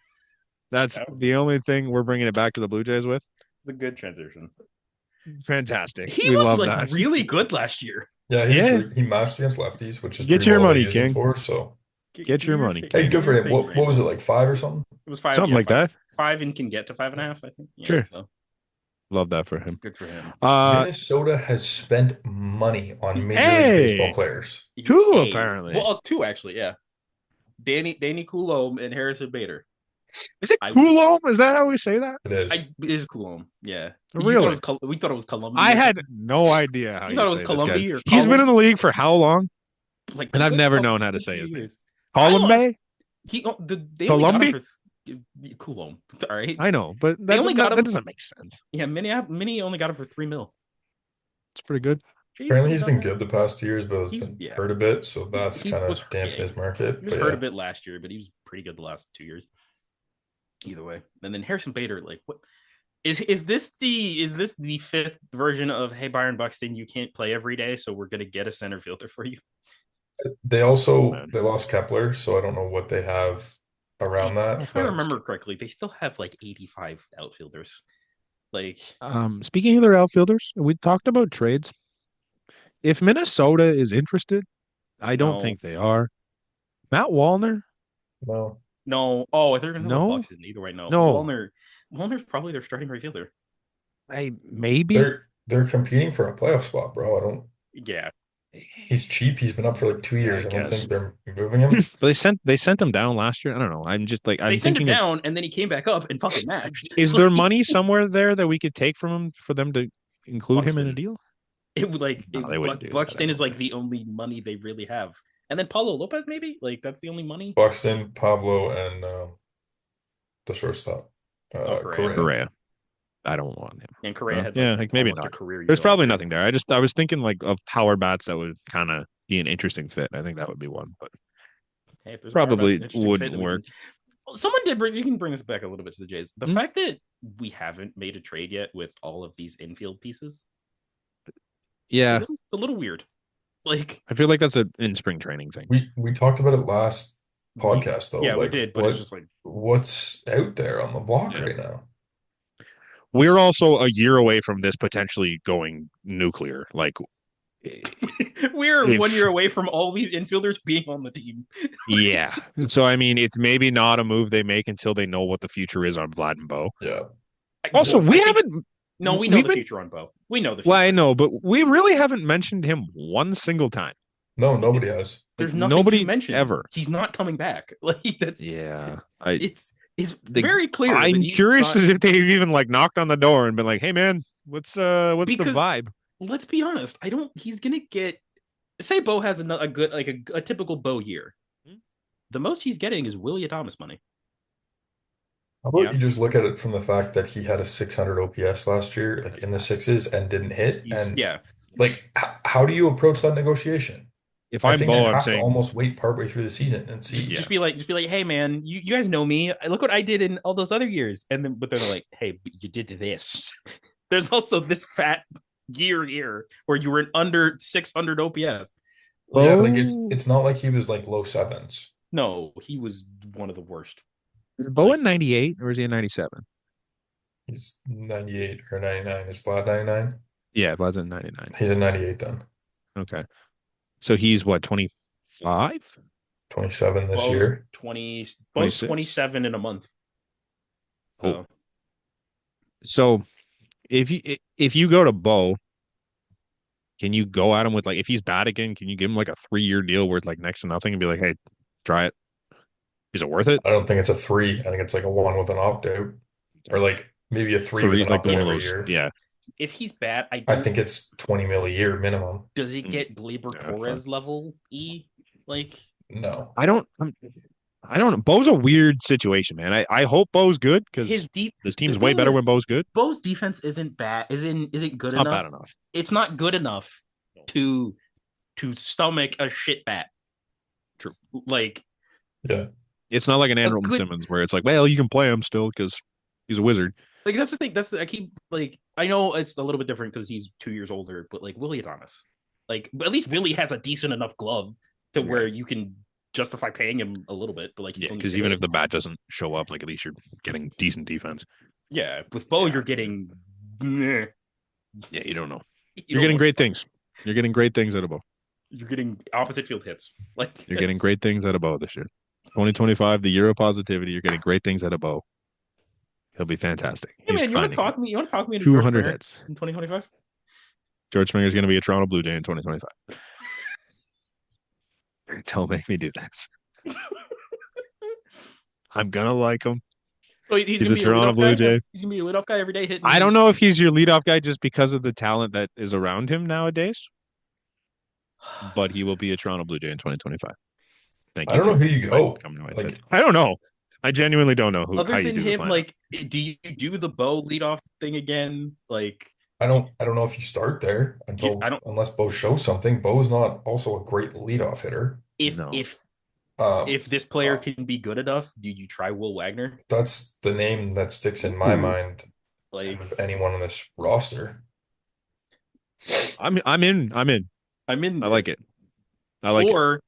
That's the only thing we're bringing it back to the Blue Jays with. It's a good transition. Fantastic. We love that. Really good last year. Yeah, he matched against lefties, which is get your money, King. So get your money. Hey, good for him. What was it, like 5 or something? It was 5, something like that. 5 and can get to 5.5. I think. Yeah, sure. So. Love that for him. Good for him. Minnesota has spent money on Major League Baseball players. 2 apparently. Well, 2 actually. Yeah. Danny Coulombe and Harrison Bader. Is it Coulombe? Is that how we say that? It is. It is Coulombe. Yeah. Really? We thought it was Columbia. I had no idea how you thought it was Columbia. He's been in the league for how long? Like, and I've never known how to say his name. Coulombe? They only got him for Coulombe. All right. I know, but that doesn't make sense. Yeah, Mini only got him for $3 million. It's pretty good. Apparently he's been good the past 2 years, but he's been hurt a bit, so that's kind of damped his market. He was hurt a bit last year, but he was pretty good the last 2 years. Either way, and then Harrison Bader, like, what is this the 5th version of hey Byron Buxton, you can't play every day, so we're gonna get a center fielder for you? They lost Kepler, so I don't know what they have around that. If I remember correctly, they still have like 85 outfielders. Like, speaking of their outfielders, we talked about trades. If Minnesota is interested, I don't think they are. Matt Wallner? No. Oh, they're going to go Buxton. Either way, no. Wallner's probably their starting right fielder. Maybe. They're competing for a playoff spot, bro. Yeah. He's cheap. He's been up for like 2 years. I don't think they're moving him. But they sent him down last year. I don't know. I'm just like they sent him down, and then he came back up and fucking matched. Is there money somewhere there that we could take from him for them to include him in a deal? It would Buxton is like the only money they really have. And then Pablo Lopez, maybe? Like, that's the only money? Buxton, Pablo, and the shortstop. Correa. I don't want him. And Correa had maybe not. There's probably nothing there. I was thinking like of power bats that would kind of be an interesting fit. I think that would be one, but hey, if probably wouldn't work. Someone did bring. You can bring us back a little bit to the Jays. The fact that we haven't made a trade yet with all of these infield pieces. Yeah, it's a little weird. Like, I feel like that's an in spring training thing. We talked about it last podcast though. Yeah, we did, but it's just like what's out there on the block right now. We're also a year away from this potentially going nuclear. Like, we're 1 year away from all these infielders being on the team. Yeah. So, I mean, it's maybe not a move they make until they know what the future is on Vlad and Bo. Yeah. Also, we haven't. No, we know the future on Bo. We know the future. Well, I know, but we really haven't mentioned him one single time. No, nobody has. There's nothing to mention ever. He's not coming back. Like, that's it's very clear. I'm curious if they've even like knocked on the door and been like, "Hey, man, what's the vibe?" Let's be honest. He's gonna get. Say Bo has a good a typical Bo year. The most he's getting is Willie Adames money. How about you just look at it from the fact that he had a 600 OPS last year, like in the sixes, and didn't hit. Like, how do you approach that negotiation? If I'm Bo, I'm saying to almost wait partway through the season and see. Just be like, hey man, you guys know me. Look what I did in all those other years, but they're like, hey, but you did this. There's also this fat year where you were in under 600 OPS. Yeah, like it's not like he was like low sevens. No, he was one of the worst. Is Bo in 98 or is he in 97? He's 98 or 99. Is Vlad 99? Yeah, Vlad's in 99. He's in 98 then. Okay. So he's what, 25? 27 this year. 27 in a month. So if you go to Bo, can you go at him with like, if he's bad again, can you give him like a 3-year deal worth like next to nothing and be like, hey, try it? Is it worth it? I don't think it's a 3. I think it's like a 1 with an opt out, or like maybe a 3 with an opt out for a year. Yeah. If he's bad, I think it's 20 mil a year minimum. Does he get Gleyber Torres level E? Like, no, I don't know. Bo's a weird situation, man. I hope Bo's good because this team's way better when Bo's good. Bo's defense isn't bad. Isn't good enough. Not bad enough. It's not good enough to stomach a shit bat. True. Like, yeah, it's not like an Andrelton Simmons where it's like, well, you can play him still because he's a wizard. Like, that's the thing. I keep like, I know it's a little bit different because he's 2 years older, but like Willie Adames, like at least Willie has a decent enough glove to where you can justify paying him a little bit. But like, because even if the bat doesn't show up, like at least you're getting decent defense. Yeah, with Bo, you're getting. Yeah, you don't know. You're getting great things. You're getting great things out of Bo. You're getting opposite field hits. Like, you're getting great things out of Bo this year. 2025, the year of positivity. You're getting great things out of Bo. He'll be fantastic. Hey man, you want to talk me? You want to talk me into 200 hits in 2025? George Springer is going to be a Toronto Blue Jay in 2025. Don't make me do this. I'm gonna like him. So he's a Toronto Blue Jay. He's gonna be a leadoff guy every day hitting. I don't know if he's your leadoff guy just because of the talent that is around him nowadays, but he will be a Toronto Blue Jay in 2025. Thank you. I don't know who you go. I don't know. I genuinely don't know who. Other than him, like, do you do the Bo leadoff thing again? Like, I don't know if you start there unless Bo shows something. Bo's not also a great leadoff hitter. If this player can be good enough, do you try Will Wagner? That's the name that sticks in my mind. Like, of anyone on this roster. I'm in. I like it. Or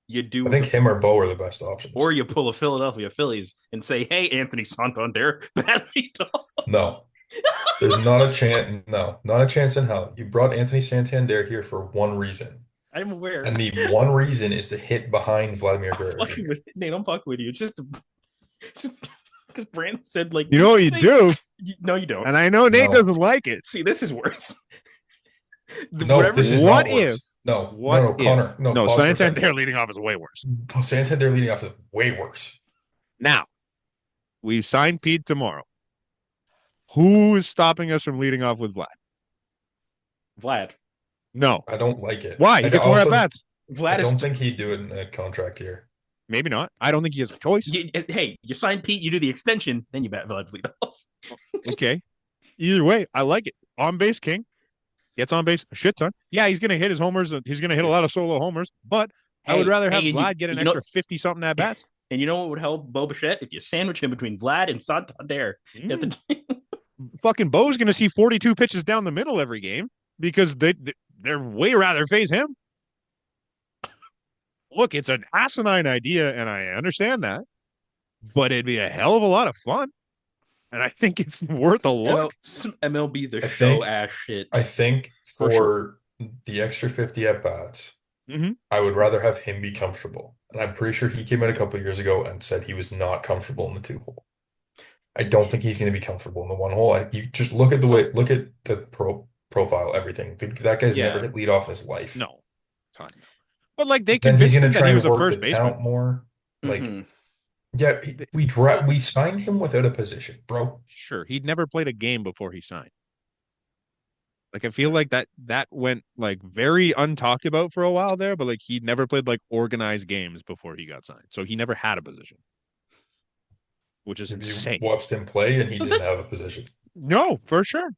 you do. I think him or Bo are the best options. Or you pull a Philadelphia Phillies and say, "Hey, Anthony Santander, bad leadoff." No, there's not a chance. No, not a chance in hell. You brought Anthony Santander here for one reason. I'm aware. And the one reason is to hit behind Vladimir Guerrero. Nate, I'm fucking with you. It's just because Brandon said, like, you know what you do. No, you don't. And I know Nate doesn't like it. See, this is worse. No, this is what not worse. No, Connor. No, Santander leading off is way worse. Santander leading off is way worse. Now, we signed Pete tomorrow. Who is stopping us from leading off with Vlad? Vlad. No. I don't like it. Why? He gets more at bats. I don't think he'd do it in a contract year. Maybe not. I don't think he has a choice. Hey, you sign Pete, you do the extension, then you bet Vlad leadoff. Okay. Either way, I like it. On base king. Gets on base a shit ton. Yeah, he's going to hit his homers. He's going to hit a lot of solo homers, but I would rather have Vlad get an extra 50-something at bats. And you know what would help Bo Bichette? If you sandwich him between Vlad and Santander. Fucking Bo's going to see 42 pitches down the middle every game because they're way rather face him. Look, it's an asinine idea, and I understand that, but it'd be a hell of a lot of fun. And I think it's worth a look. MLB the show ass shit. I think for the extra 50 at bats, I would rather have him be comfortable. And I'm pretty sure he came out a couple of years ago and said he was not comfortable in the 2-hole. I don't think he's going to be comfortable in the 1-hole. You just look at the profile, everything. That guy's never hit leadoff in his life. No. But like they convinced him that he was a first baseman more. Like, yeah, we signed him without a position, bro. Sure, he'd never played a game before he signed. Like I feel like that went like very untalked about for a while there, but like he'd never played like organized games before he got signed, so he never had a position, which is insane. You watched him play, and he didn't have a position. No, for sure.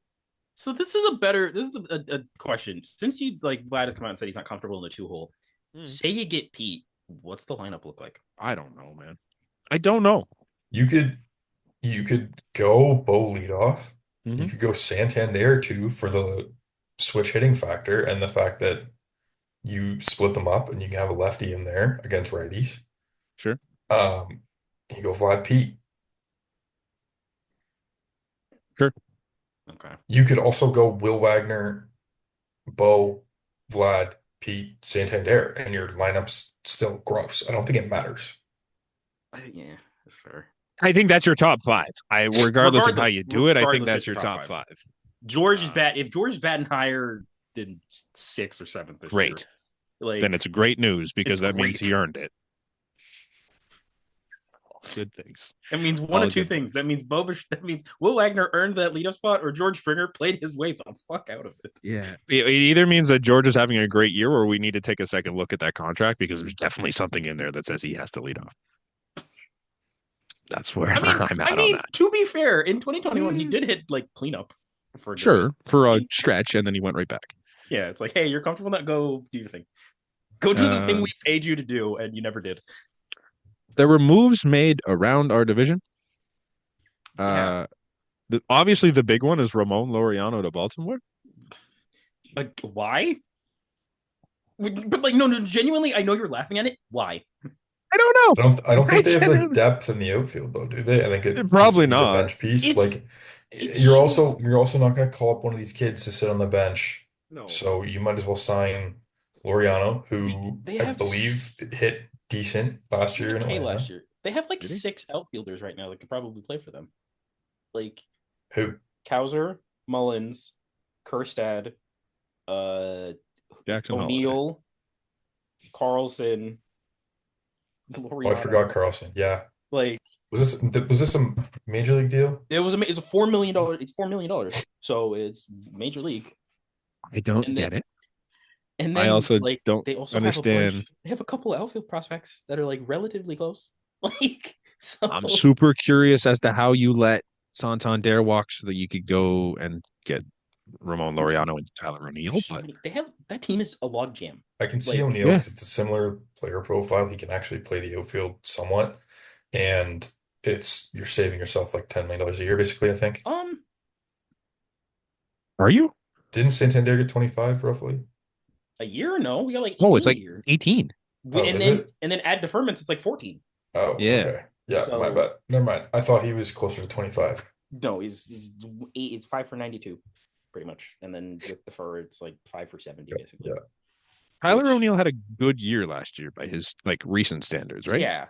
So this is a question. Since you Vlad has come out and said he's not comfortable in the 2-hole, say you get Pete, what's the lineup look like? I don't know, man. I don't know. You could go Bo leadoff. You could go Santander too for the switch hitting factor and the fact that you split them up and you can have a lefty in there against righties. Sure. You go Vlad Pete. Sure. Okay. You could also go Will Wagner, Bo, Vlad, Pete, Santander, and your lineup's still gross. I don't think it matters. Yeah, that's fair. I think that's your top 5. Regardless of how you do it, I think that's your top 5. George is if George is batting higher than 6th or 7th this year, then it's great news because that means he earned it. Good things. It means one of two things. That means Will Wagner earned that leadoff spot, or George Springer played his way the fuck out of it. Yeah, it either means that George is having a great year, or we need to take a second look at that contract because there's definitely something in there that says he has to lead off. That's where I'm at on that. To be fair, in 2021, he did hit cleanup for a stretch, and then he went right back. Yeah, it's like, hey, you're comfortable now? Go do your thing. Go do the thing we paid you to do, and you never did. There were moves made around our division. Obviously, the big one is Ramon Laureano to Baltimore. Why? But no, genuinely, I know you're laughing at it. Why? I don't know. I don't think they have the depth in the outfield, though, do they? I think it's probably not a bench piece. You're also not going to call up one of these kids to sit on the bench. No. So you might as well sign Laureano, who I believe hit decent last year in Atlanta. Last year. They have 6 outfielders right now that could probably play for them. Who? Cowser, Mullins, Kerstad, Jackson O'Neill, Carlson. Laureano. I forgot Carlson. Yeah. Was this a major league deal? It's a $4 million. It's $4 million. So it's major league. I don't get it. And then I also don't understand. They have a couple of outfield prospects that are relatively close. So I'm super curious as to how you let Santander walk so that you could go and get Ramon Laureano and Tyler O'Neill. But that team is a logjam. I can see O'Neill because it's a similar player profile. He can actually play the outfield somewhat, and you're saving yourself $10 million a year, basically. I think. Are you? Didn't Santander get 25 roughly? A year? No, we got 18 it's 18. And then add deferments, it's 14. Oh, yeah. Okay. Yeah, my bad. Never mind. I thought he was closer to 25. No, he's 5 for 92, pretty much. And then with defer, it's 5 for 70, basically. Yeah. Tyler O'Neill had a good year last year by his recent standards, right? Yeah.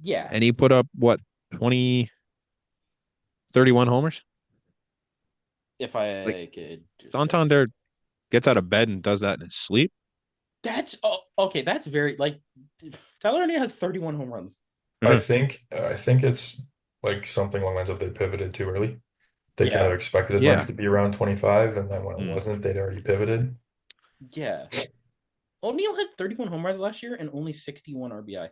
Yeah. And he put up 31 homers? If I could Santander gets out of bed and does that in his sleep. That's okay. That's very Tyler O'Neill had 31 home runs. I think it's something along the lines of they pivoted too early. They kind of expected his market to be around 25, and then when it wasn't, they'd already pivoted. Yeah. O'Neill had 31 home runs last year and only 61 RBI.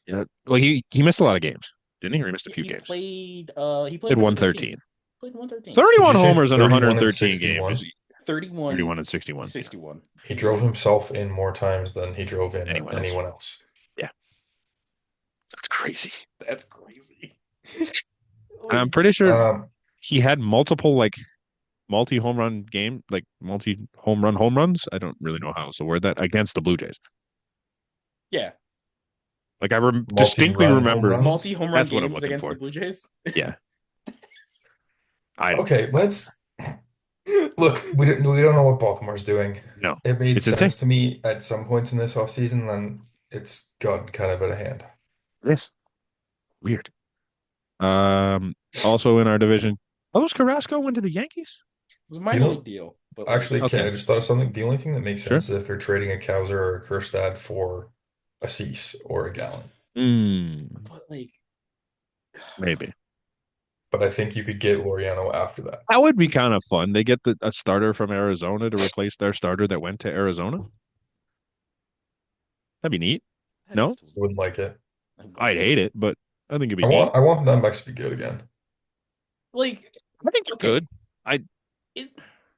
Yeah. Well, he missed a lot of games, didn't he? Or he missed a few He games. played. He He played had 113. 113. Played 113. 31 Did you say homers in 31 and 113 games. 61? 31 31 and 61. 61. He drove himself in more times than he drove in Anyone else? anyone else. Yeah. That's crazy. That's crazy. And I'm pretty sure Um, he had multiple multi home run game, like multi home runs. I don't really know how else to word that against the Blue Jays. Yeah. Like I distinctly multi-run home remember. runs? Multi home run That's what I'm games looking against for. the Blue Jays. Yeah. Okay, let's look. We don't know what Baltimore's doing. No, It made it's insane. sense to me at some points in this offseason, then it's gotten kind of out of hand. Yes. Weird. Also in our division, Carlos Carrasco went to the Yankees. It was a You minor know, league deal, but actually, okay, Okay. I just thought of something. The only thing that makes Sure. sense is if they're trading a Cowser or a Kjerstad for a Cease or a Gallon. but like Maybe. But I think you could get Laureano after that. That would be kind of fun. They get a starter from Arizona to replace their starter that went to Arizona. That'd be neat. No, Wouldn't like it. I'd hate it, but I think it'd be I neat. want the Diamondbacks to be good again. like I think they're good. I it,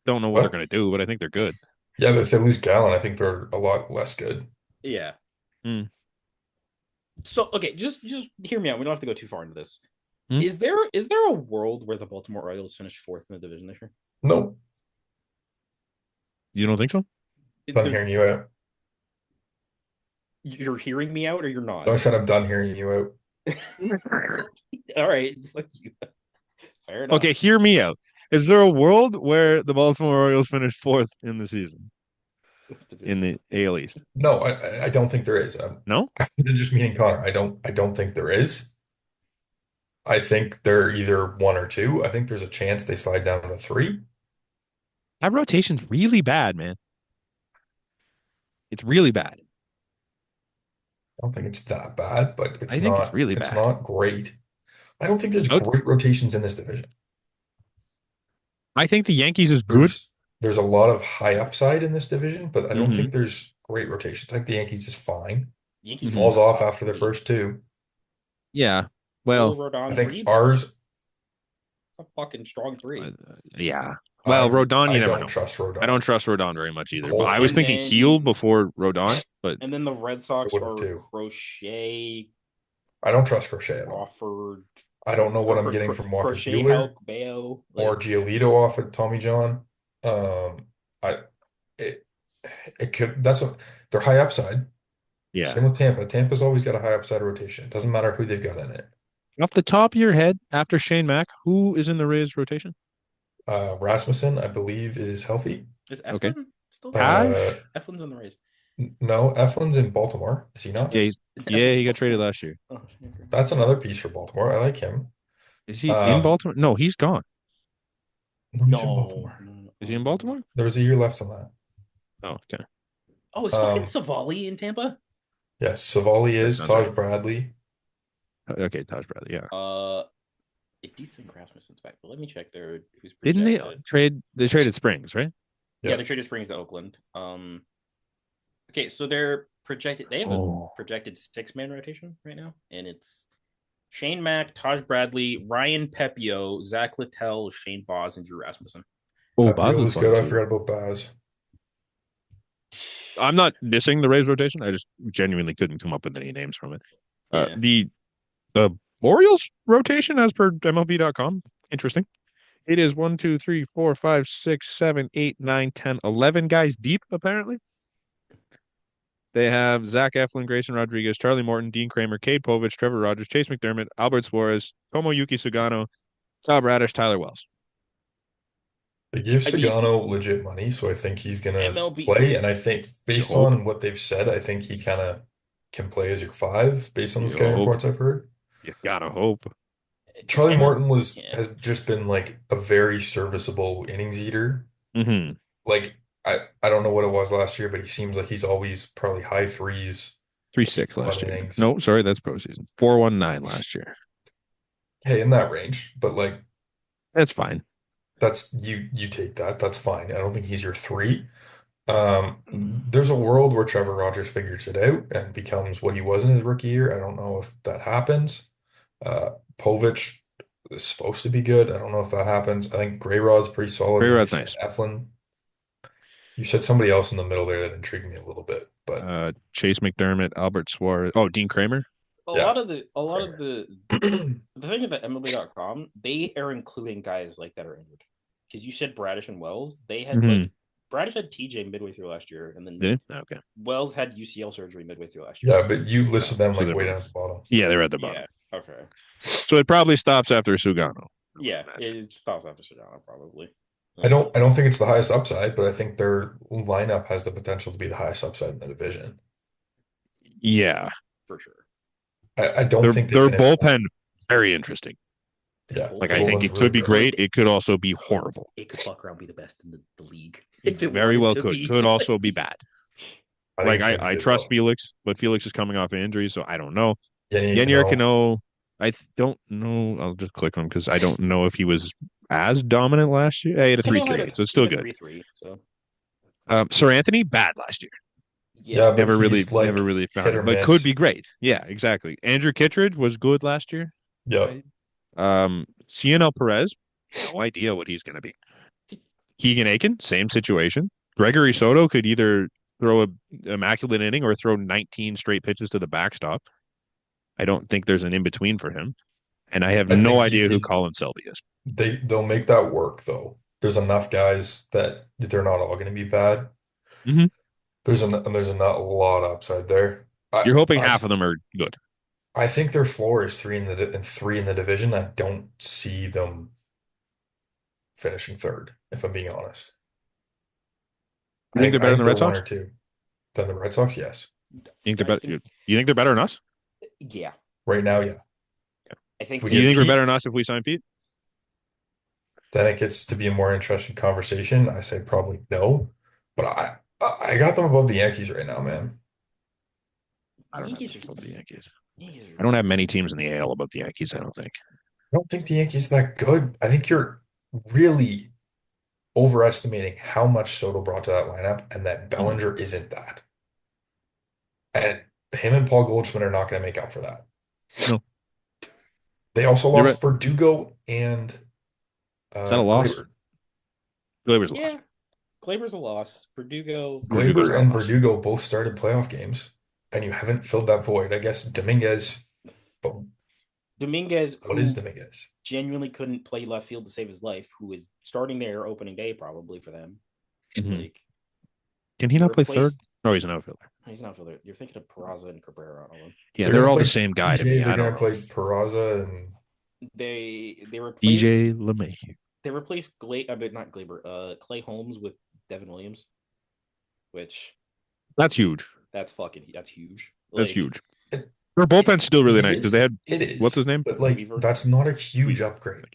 don't know what they're going to do, but I think they're good. Yeah, but if they lose Gallon, I think they're a lot less good. yeah. Hmm. So okay, just hear me out. We don't have to go too far into this. Hmm? Is there a world where the Baltimore Orioles finish fourth in the division this year? No, You don't think so? done hearing you out. You're hearing me out, or you're not? No, I said I'm done hearing you out. All right, fuck you. Fair enough. Okay, hear me out. Is there a world where the Baltimore Orioles finish fourth in the season in the AL East? No, I don't think there is. No? I'm just meaning Connor. I don't think there is. I think they're either one or two. I think there's a chance they slide down to three. That rotation's really bad, man. It's really bad. I don't think it's that bad, but I think it's really it's bad. not great. I don't think there's Out- great rotations in this division. I think the Yankees is good. There's a lot of high upside in this division, but I don't Mhm. think there's great rotations. I think the Yankees is fine. Yankees Falls off top after the three. first two. Yeah. Well, Rodon I think three, ours. a fucking strong three. yeah. Well, Rodon, you I never don't know. trust Rodon. I don't trust Rodon very much either. Cole But I was thinking then- Heel before Rodon, but And then the Red Sox I would've are too. Crochet, I don't trust Crochet at all. Crawford. I don't know what I'm getting from Walker Crochet, Buehler Hulk, Bayo, or Giolito off of Tommy John. I it it could they're high upside. yeah. Same with Tampa. Tampa's always got a high upside rotation. It doesn't matter who they've got in it. Off the top of your head, after Shane Mack, who is in the Rays rotation? Rasmussen, I believe, is healthy. Is Eflin Okay. still Taj? Eflin's on the Rays. No, Eflin's in Baltimore. Is he not? Yeah, he got traded last year. Oh, okay. That's another piece for Baltimore. I like him. Is he in Baltimore? No, he's gone. No, he's in No. Baltimore. Is he in Baltimore? There was a year left on that. Oh, okay. Oh, is fucking Savali in Tampa? Yes, Savali is That sounds Taj right. Bradley. Okay, Taj Bradley, yeah. I do think Rasmussen's back, but let me check there. Who's Didn't projected. they traded Springs, right? Yeah, they traded Springs to Oakland. Okay, so they're projected. They have a projected 6-man rotation right now, and it's Shane Mack, Taj Bradley, Ryan Pepio, Zach Littell, Shane Baz, and Drew Rasmussen. Oh, That Baz deal was was good. I too. forgot about Baz. I'm not dissing the Rays rotation. I just genuinely couldn't come up with any names from it. Yeah. The Orioles rotation, as per MLB.com, interesting. It is 1, 2, 3, 4, 5, 6, 7, 8, 9, 10, 11 guys deep, apparently. They have Zach Eflin, Grayson Rodriguez, Charlie Morton, Dean Kramer, Cade Povich, Trevor Rogers, Chase McDermott, Albert Suarez, Tomoyuki Sugano, Kyle Bradish, Tyler Wells. They give Sagano legit money, so I think he's gonna MLB play. And I think based on what they've said, I think he kind of can play as your 5 based on the scouting reports I've heard. You gotta hope. Charlie Morton has just been like a very serviceable innings eater. Mm-hmm. Like I don't know what it was last year, but he seems like he's always probably high threes. 3.6 last year. Innings. No, sorry, that's postseason. 4.19 last year. Hey, in that range, but like that's fine. That's you take that. That's fine. I don't think he's your 3, There's a world where Trevor Rogers figures it out and becomes what he was in his rookie year. I don't know if that happens. Povich is supposed to be good. I don't know if that happens. I think Gray Rod's pretty solid, Gray like you Rod's said, nice. Eflin. You said somebody else in the middle there that intrigued me a little bit, but Chase McDermott, Albert Suarez. Oh, Dean Kramer. yeah. A lot of the thing about MLB.com, they are including guys like that are injured. Because you said Bradish and Wells, they had like Bradish had TJ midway through last year, and then Okay. Wells had UCL surgery midway through last year. Yeah, but you listed them So like they're way both- down at the bottom. Yeah, they're at the bottom. Yeah. Okay. So it probably stops after Sugano. Yeah, it stops after Sedano probably. I don't think it's the highest upside, but I think their lineup has the potential to be the highest upside in the division. Yeah, For sure. I don't their think they their finished. bullpen very interesting. Yeah, Like the I think bullpen's it could really be good. great. It could also be horrible. It could fuck around be the best in the league. It If it very wanted well to could. be. Could also be bad. I think Like it's gonna be I good, trust though. Felix, but Felix is coming off an injury, so I don't know. Yennier Yennier Cano. Cano, don't know. I'll just click him because I don't know if he was as dominant last year. He had a Cano had 3.38, so it's still good. 3.3. So Sir Anthony, bad last year. Yeah, but never he's like really found hit it, or but miss. could be great. Yeah, exactly. Andrew Kittredge was good last year. Yep. Cianel Perez, no idea what he's going to be. Keegan Aiken, same situation. Gregory Soto could either throw a immaculate inning or throw 19 straight pitches to the backstop. I don't think there's an in between for him, and I have I no think idea who Colin Selby is. they'll make that work though. There's enough guys that they're not all going to be bad. Mhm. There's a not a lot of upside there. You're hoping half of them are good. I think their floor is three in the division. I don't see them finishing third, if I'm being honest. You think they're better than the Red one Sox? or two. Than the Red Sox, yes. You think they're better? You think they're better than us? Yeah. Right now, yeah. I think we You get think we're Pete, better than us if we sign Pete? then it gets to be a more interesting conversation. I say probably no, but I got them above the Yankees right now, man. I don't Yankees have are above the Yankees. Yankees I don't have many teams in the AL above the Yankees, I don't think. I don't think the Yankees are that good. I think you're really overestimating how much Soto brought to that lineup, and that Bellinger isn't that. And him and Paul Goldschmidt are not going to make up for that. No. They also You're lost right. Verdugo and Is that a loss? Gleyber. Gleyber's a loss. Yeah. Gleyber's a loss. Verdugo. Verdugo's Gleyber not and a loss. Verdugo both started playoff games, and you haven't filled that void. I guess Dominguez, but Dominguez, what who is Dominguez? genuinely couldn't play left field to save his life, who is starting there opening day probably for them. Mhm. Like, Can he not play third? replaced- No, he's an outfielder. He's not fielder. You're thinking of Peraza and Cabrera. I don't know. Yeah, They're they're gonna all the play same guy to EJ, me. They're I don't gonna know. play Peraza and They replaced EJ LeMahieu. they replaced not Glaber, Clay Holmes with Devin Williams, which That's huge. that's huge. That's Like, huge. Their bullpen's still really nice because they had it is. what's his name? But like Weaver. that's not a huge Weaver. upgrade.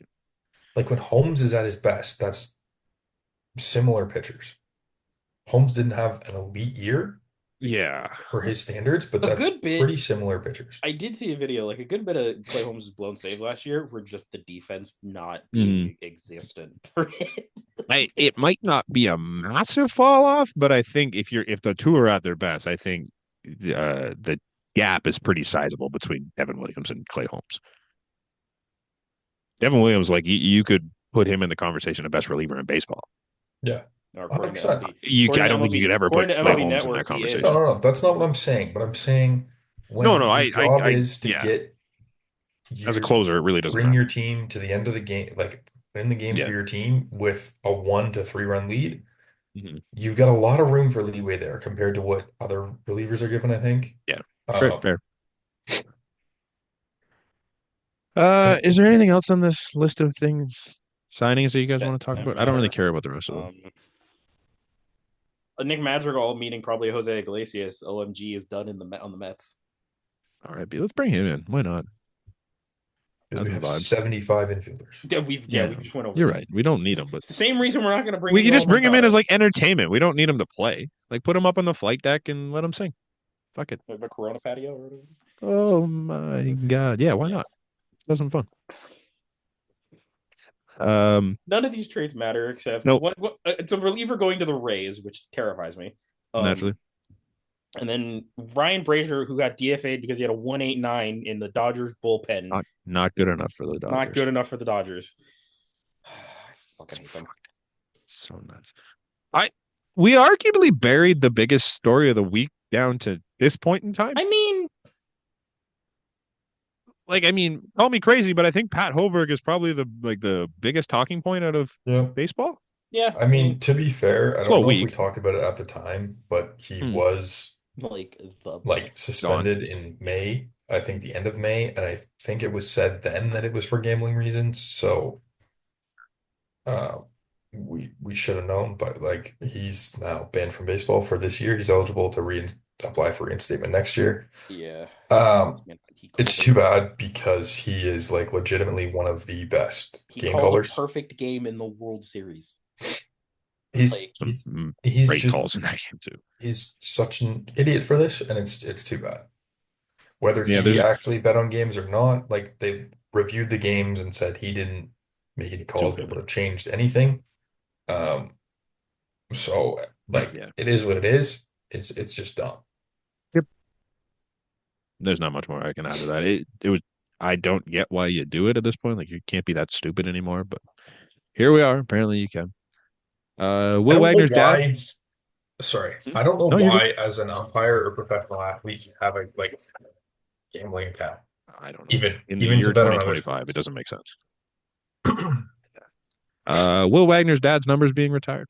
Like when Holmes is at his best, that's similar pitchers. Holmes didn't have an elite year Yeah. for his standards, but A that's good bit- pretty similar pitchers. I did see a video, like a good bit of Clay Holmes' blown saves last year were just the defense not being existent for it. It might not be a massive fall off, but I think if the two are at their best, I think the gap is pretty sizable between Devin Williams and Clay Holmes. Devin Williams, like you could put him in the conversation of best reliever in baseball. Yeah. Or according to 100%. MLB. I don't think you could ever put according to Clay MLB Holmes in that Network, he is. conversation. No, that's not what I'm saying. But I'm saying when No, your job is to yeah. get As a closer, it really doesn't bring matter. your team to the end of the game, like win the game Yeah. for your team with a 1 to 3 run lead. Mhm. You've got a lot of room for leeway there compared to what other relievers are given, I think. Yeah. Um, Fair. Is there anything else on this list of signings that you guys want to talk about? I don't really care about the rest of them. A Nick Madrigal meeting probably Jose Iglesias. OMG is done on the Mets. All right, let's bring him in. Why not? because we have Vibes. 75 infielders. Yeah, we just went over. You're this. right. We don't need him, but It's the same reason we're not going to bring. we can just bring him in as like entertainment. We don't need him to play. Like put him up on the flight deck and let him sing. Fuck it. the Corona patio. Or whatever. Oh my God. Yeah, why not? That's some fun. None of these trades matter except Nope. It's a reliever going to the Rays, which terrifies me. Naturally. And then Ryan Brazier, who got DFA'd because he had a 1.89 in the Dodgers bullpen. Not good enough for the Dodgers. Not good enough for the Dodgers. I fucking hate them. So nuts. We arguably buried the biggest story of the week down to this point in time. I mean, call me crazy, but I think Pat Hoberg is probably the biggest talking point out of baseball. Yeah. I mean, to be fair, I don't know if we talked about it at the time, but he was suspended in May, I think the end of May, and I think it was said then that it was for gambling reasons. So we should have known, but he's now banned from baseball for this year. He's eligible to apply for reinstatement next year. Yeah. It's too bad because he is legitimately one of the best game callers. A perfect game in the World Series. He's great just calls in that game too. He's such an idiot for this, and it's too bad. Whether he actually bet on games or not, they reviewed the games and said he didn't make any calls that would have changed anything. So it is what it is. It's just dumb. Yep. There's not much more I can add to that. It was. I don't get why you do it at this point. You can't be that stupid anymore. But here we are. Apparently, you can. Will Wagner's dad. Sorry, I don't know why, as an umpire or professional athlete, you have a gambling account. I don't know. Even in the year to bet on 2025, it doesn't make sense. Will Wagner's dad's numbers being retired.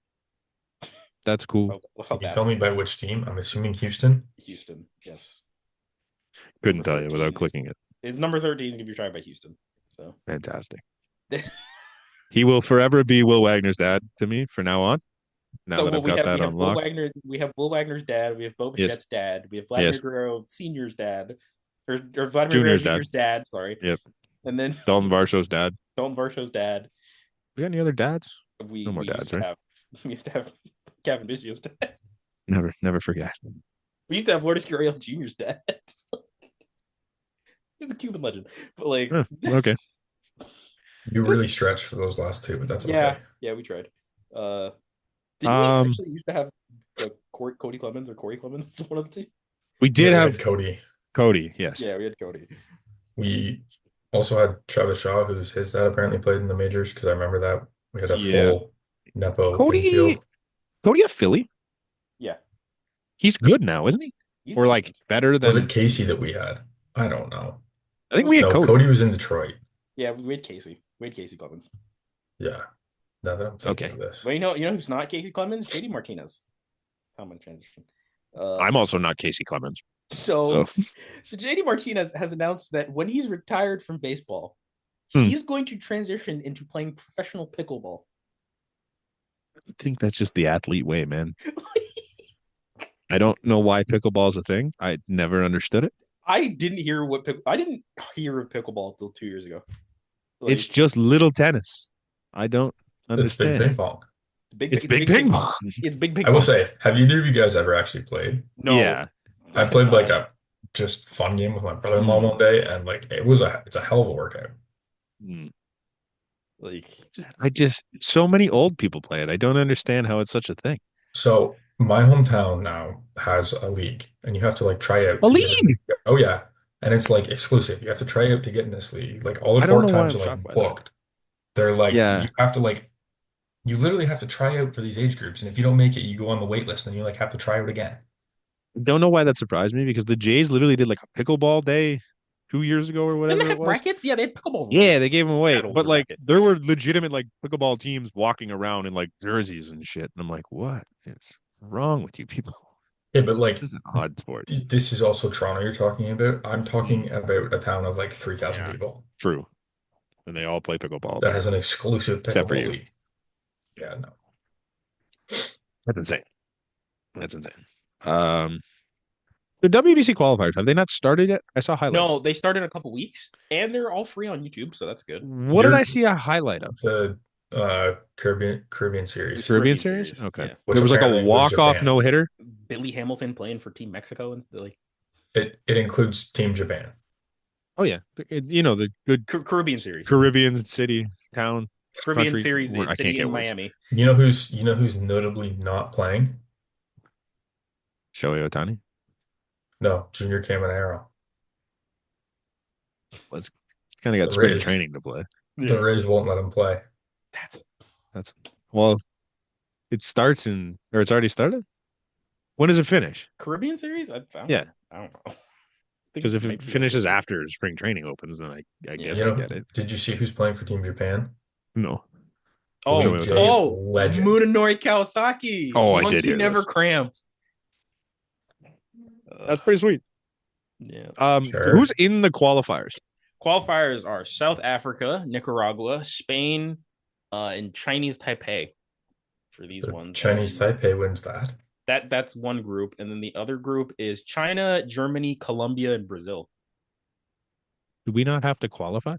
That's cool. Can you tell me by which team? I'm assuming Houston. Houston, yes. Couldn't tell you without clicking it. His number 13 is going to be retired by Houston. So fantastic. He will forever be Will Wagner's dad to me from now on. Now that I've got that unlocked. We have Will Wagner's dad. We have Bo Bichette's dad. We have Vladimir Guerrero Senior's dad. Or Vladimir Guerrero Junior's dad. Sorry. Yep. And then Dalton Varsho's dad. We got any other dads? No more dads, right? We used to have Kevin Biggio's dad. Never forget. We used to have Lourdes Gurriel Jr.'s dad. He's a Cuban legend. But okay. You really stretched for those last two, but that's okay. Yeah, we tried. Did we actually used to have Cody Clemens or Corey Clemens? One of the two. We did have Cody. Cody, yes. Yeah, we had Cody. We also had Travis Shaw, his dad apparently played in the majors, because I remember that. We had a full Nepo infield. Cody a Philly? Yeah. He's good now, isn't he? Or better than... Was it Casey that we had? I don't know. I think we had Cody. Cody was in Detroit. Yeah, we had Casey. We had Casey Clemens. Yeah. Now that I'm thinking of this. Well, you know who's not Casey Clemens? JD Martinez. Common transition. I'm also not Casey Clemens. So JD Martinez has announced that when he's retired from baseball, he's going to transition into playing professional pickleball. I think that's just the athlete way, man. I don't know why pickleball is a thing. I never understood it. I didn't hear of pickleball until 2 years ago. It's just little tennis. I don't understand. It's big ping pong. It's big ping pong. It's big ping pong. I will say, have either of you guys ever actually played? No. Yeah. I played a just fun game with my brother-in-law one day, and it's a hell of a workout. So many old people play it. I don't understand how it's such a thing. So my hometown now has a league, and you have to try out. A league? Oh yeah, and it's exclusive. You have to try out to get in this league. All the court times are booked. They're you have to you literally have to try out for these age groups, and if you don't make it, you go on the wait list, and you have to try out again. Don't know why that surprised me, because the Jays literally did a pickleball day 2 years ago or whatever. Didn't they have brackets? Yeah, they had pickleball. Yeah, they gave them away. But there were legitimate pickleball teams walking around in jerseys and shit. And I'm like, what is wrong with you people? Yeah, but this is an odd sport. This is also Toronto you're talking about. I'm talking about a town of 3,000 people. True. And they all play pickleball. That has an exclusive pickleball league. Yeah, no. That's insane. The WBC qualifiers, have they not started yet? I saw highlights. No, they started in a couple weeks, and they're all free on YouTube, so that's good. What did I see a highlight of? The Caribbean Series. Caribbean Series? Okay. Yeah. There was a walk-off no-hitter. Billy Hamilton playing for Team Mexico and It includes Team Japan. Oh yeah, the good Caribbean Series. Caribbean city, town. Caribbean country. Series I can't city get in words. Miami. You know who's notably not playing? Shohei Ohtani. No, Junior Caminero. Let's kind of got The spring Rays. training to play. The Rays won't let him play. That's well, it's already started. When does it finish? Caribbean Series? I don't know. Because if it finishes after spring training opens, then I guess I get it. Did you see who's playing for Team Japan? No. Blue Jay legend. Munenori Kawasaki. Oh, I Monkey did hear never this. cramped. That's pretty sweet. Yeah. Sure. Who's in the qualifiers? Qualifiers are South Africa, Nicaragua, Spain, and Chinese Taipei for these ones. Chinese Taipei wins that. That's one group, and then the other group is China, Germany, Colombia, and Brazil. Do we not have to qualify?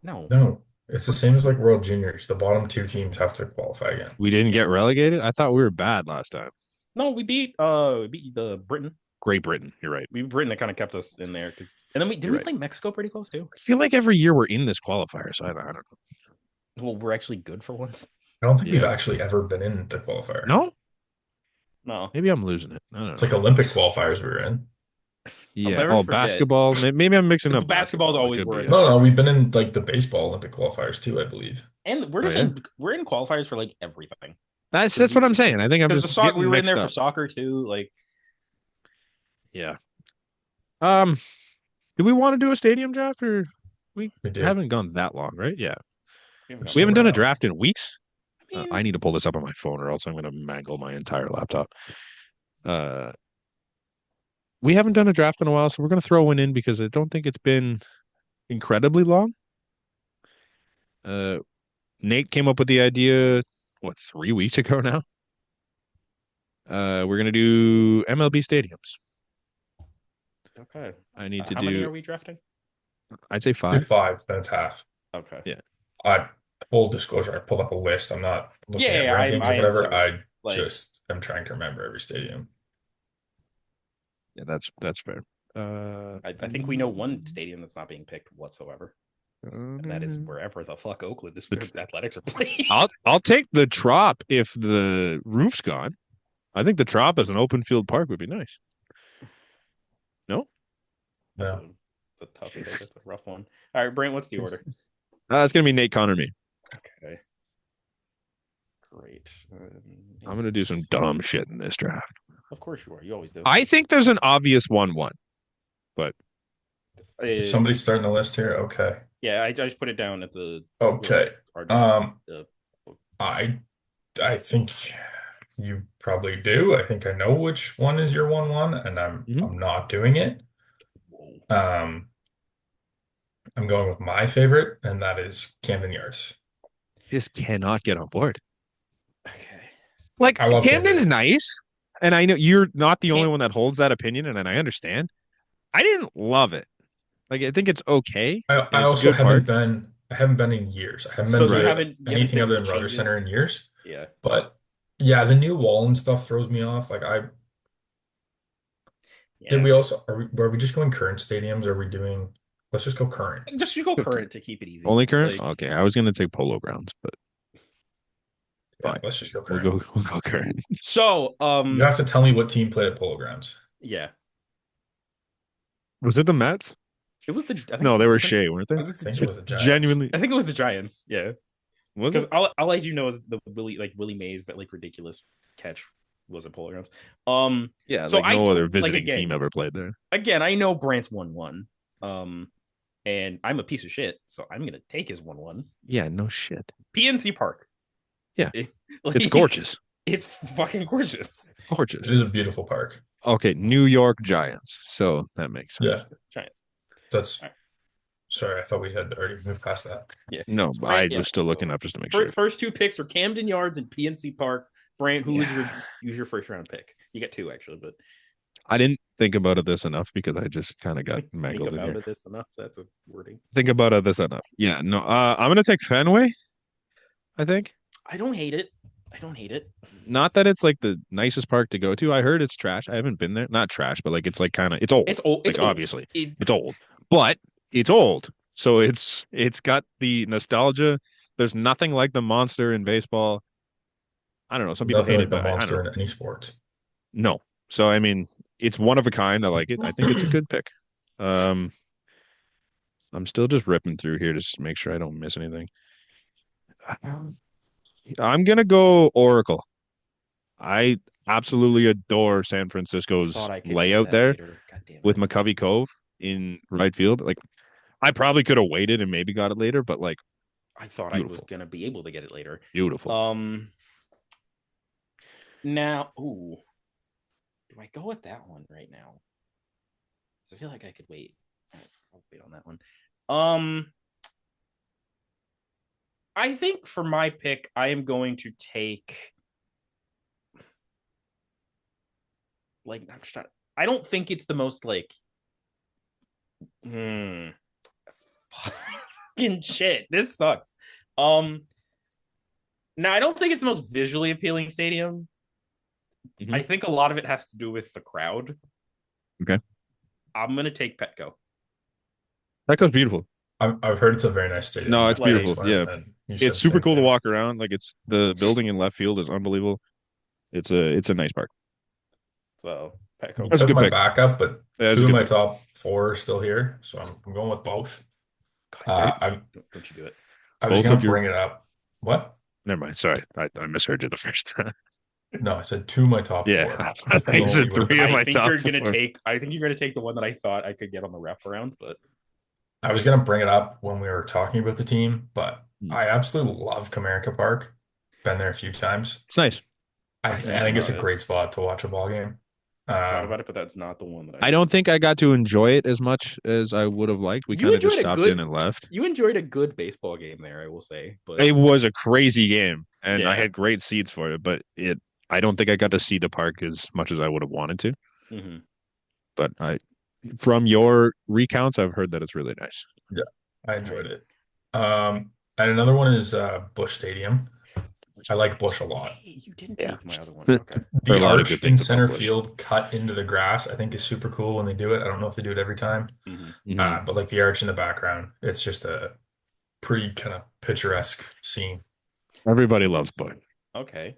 No. It's the same as like World Juniors. The bottom two teams have to qualify again. We didn't get relegated? I thought we were bad last time. No, we beat the Britain. Great Britain, you're right. We Britain that kind of kept us in there and then we play Mexico pretty close too. I feel like every year we're in this qualifier, so I don't know. Well, we're actually good for once. I don't think we've actually ever been in the qualifier. No? No. Maybe I'm losing it. I don't know. It's like Olympic qualifiers we were in. Yeah. Oh, basketball. Maybe I'm mixing up. Basketball's always worth. No, we've been in like the baseball Olympic qualifiers too, I believe. And we're in qualifiers for like everything. That's what I'm saying. I think I'm just we were in there for soccer too. Like, yeah. Do we want to do a stadium draft, or we haven't gone that long, right? Yeah. We haven't done a draft in weeks. I need to pull this up on my phone, or else I'm going to mangle my entire laptop. We haven't done a draft in a while, so we're going to throw one in because I don't think it's been incredibly long. Nate came up with the idea, 3 weeks ago now? We're going to do MLB stadiums. Okay. I need to How many are we drafting? I'd say 5. Do 5, then it's half. Okay. Yeah. Full disclosure, I pulled up a list. I'm not looking at rankings or whatever. I'm trying to remember every stadium. Yeah, that's fair. I think we know one stadium that's not being picked whatsoever. And that is wherever the fuck Oakland Athletics are playing. I'll take the Trop if the roof's gone. I think the Trop as an open field park would be nice. No? No. It's a tough pick. It's a rough one. All right, Brent, what's the order? It's going to be Nate, Connor, me. Okay. Great. I'm going to do some dumb shit in this draft. Of course you are. You always do. I think there's an obvious 1-1, but somebody's starting the list here. Okay. Yeah, I just put it down at the. Okay. I think you probably do. I think I know which one is your 1-1, and I'm not doing it. I'm going with my favorite, and that is Camden Yards. Just cannot get on board. Okay. Like, Camden's nice, and I know you're not the only one that holds that opinion, and I understand. I didn't love it. Like, I think it's okay. I also haven't been. I haven't been in years. I haven't been to anything other than Rogers Center in years. Yeah. But yeah, the new wall and stuff throws me off. Like did we also were we just going current stadiums? Or are we doing? Let's just go current. Just go current to keep it easy. Only current? Okay, I was gonna take Polo Grounds, but yeah, let's just go current. We'll go current. So you have to tell me what team played at Polo Grounds. Yeah. Was it the Mets? It was no, they were Shea, weren't they? I think it was the Giants. Genuinely, I think it was the Giants. Yeah. Was it? Because I'll let you know is the Willie Mays, that like ridiculous catch was at Polo Grounds. Yeah, so like no other visiting team ever played there. Again, I know Brant's 1-1. And I'm a piece of shit, so I'm gonna take his 1-1. Yeah, no shit. PNC Park. Yeah. It's gorgeous. It's fucking gorgeous. Gorgeous. It is a beautiful park. Okay, New York Giants. So that makes sense. Yeah. Giants. That's sorry, I thought we had already moved past that. Yeah. No, but I was still looking up just to make sure. First 2 picks are Camden Yards and PNC Park. Brant, who is your first round pick? You got 2 actually, but I didn't think about this enough because I just kind of got mangled in here. Think about this enough. That's a wording. Think about this enough. Yeah, no. I'm gonna take Fenway. I think. I don't hate it. Not that it's like the nicest park to go to. I heard it's trash. I haven't been there. Not trash, but like it's like kind of it's old. It's old. Like, obviously, it's old, but it's old. So it's got the nostalgia There's nothing like the monster in baseball. I don't know. Some people Nothing hate like it, the but I don't monster know. in any sport. No. So I mean, it's one of a kind. I like it. I think it's a good pick. I'm still just ripping through here to just make sure I don't miss anything. I'm gonna go Oracle. I absolutely adore San Francisco's Thought I could get layout that there later. God damn with it. McCovey Cove in right field. Like, I probably could have waited and maybe got it later, but like, I thought I was beautiful. gonna be able to get it later. Beautiful. Now, ooh, do I go with that one right now? 'Cause I feel like I could wait. I'll wait on that one. I think for my pick, I am going to take. Like, I'm just trying. I don't think it's the most like. Fucking shit. This sucks. Now I don't think it's the most visually appealing stadium. Mhm. I think a lot of it has to do with the crowd. Okay. I'm gonna take Petco. Petco's beautiful. I've heard it's a very nice stadium. No, it's Like, beautiful. Yeah. And you It's said super same cool to too. walk around. Like, it's the building in left field is unbelievable. It's a nice park. So You Petco. That's a took good my pick. backup, but That is a two of good my pick. top four are still here, so I'm going with both. God, don't you do it? I was Both gonna of your. bring it up. What? Never mind. Sorry, I misheard you the first time. No, I said two of my top Yeah, four. I Just didn't think know it's what you would have three of picked. my top four. I think you're gonna take the one that I thought I could get on the wrap around, but I was gonna bring it up when we were talking about the team, but Hmm. I absolutely love Comerica Park. Been there a few times. It's nice. I thought think it's a about it. great spot to watch a ball game. I thought about it, but that's not the one that I don't think I got to enjoy it as much as I would have liked. We You kind of just enjoyed a stopped in good. and left. You enjoyed a good baseball game there, I will say. But It was a crazy game, and I yeah. had great seats for it, but I don't think I got to see the park as much as I would have wanted to. Mm-hmm. But from your recounts, I've heard that it's really nice. Yeah, I enjoyed it. And another one is Busch Stadium. I like Busch a lot. Hey, you didn't Yeah. take my other one. Okay. Heard a The lot of arch good in things about center Busch. field cut into the grass, I think is super cool when they do it. I don't know if they do it every time. Mhm. But like the arch in the background, it's just a pretty kind of picturesque scene. Everybody loves Busch. Okay.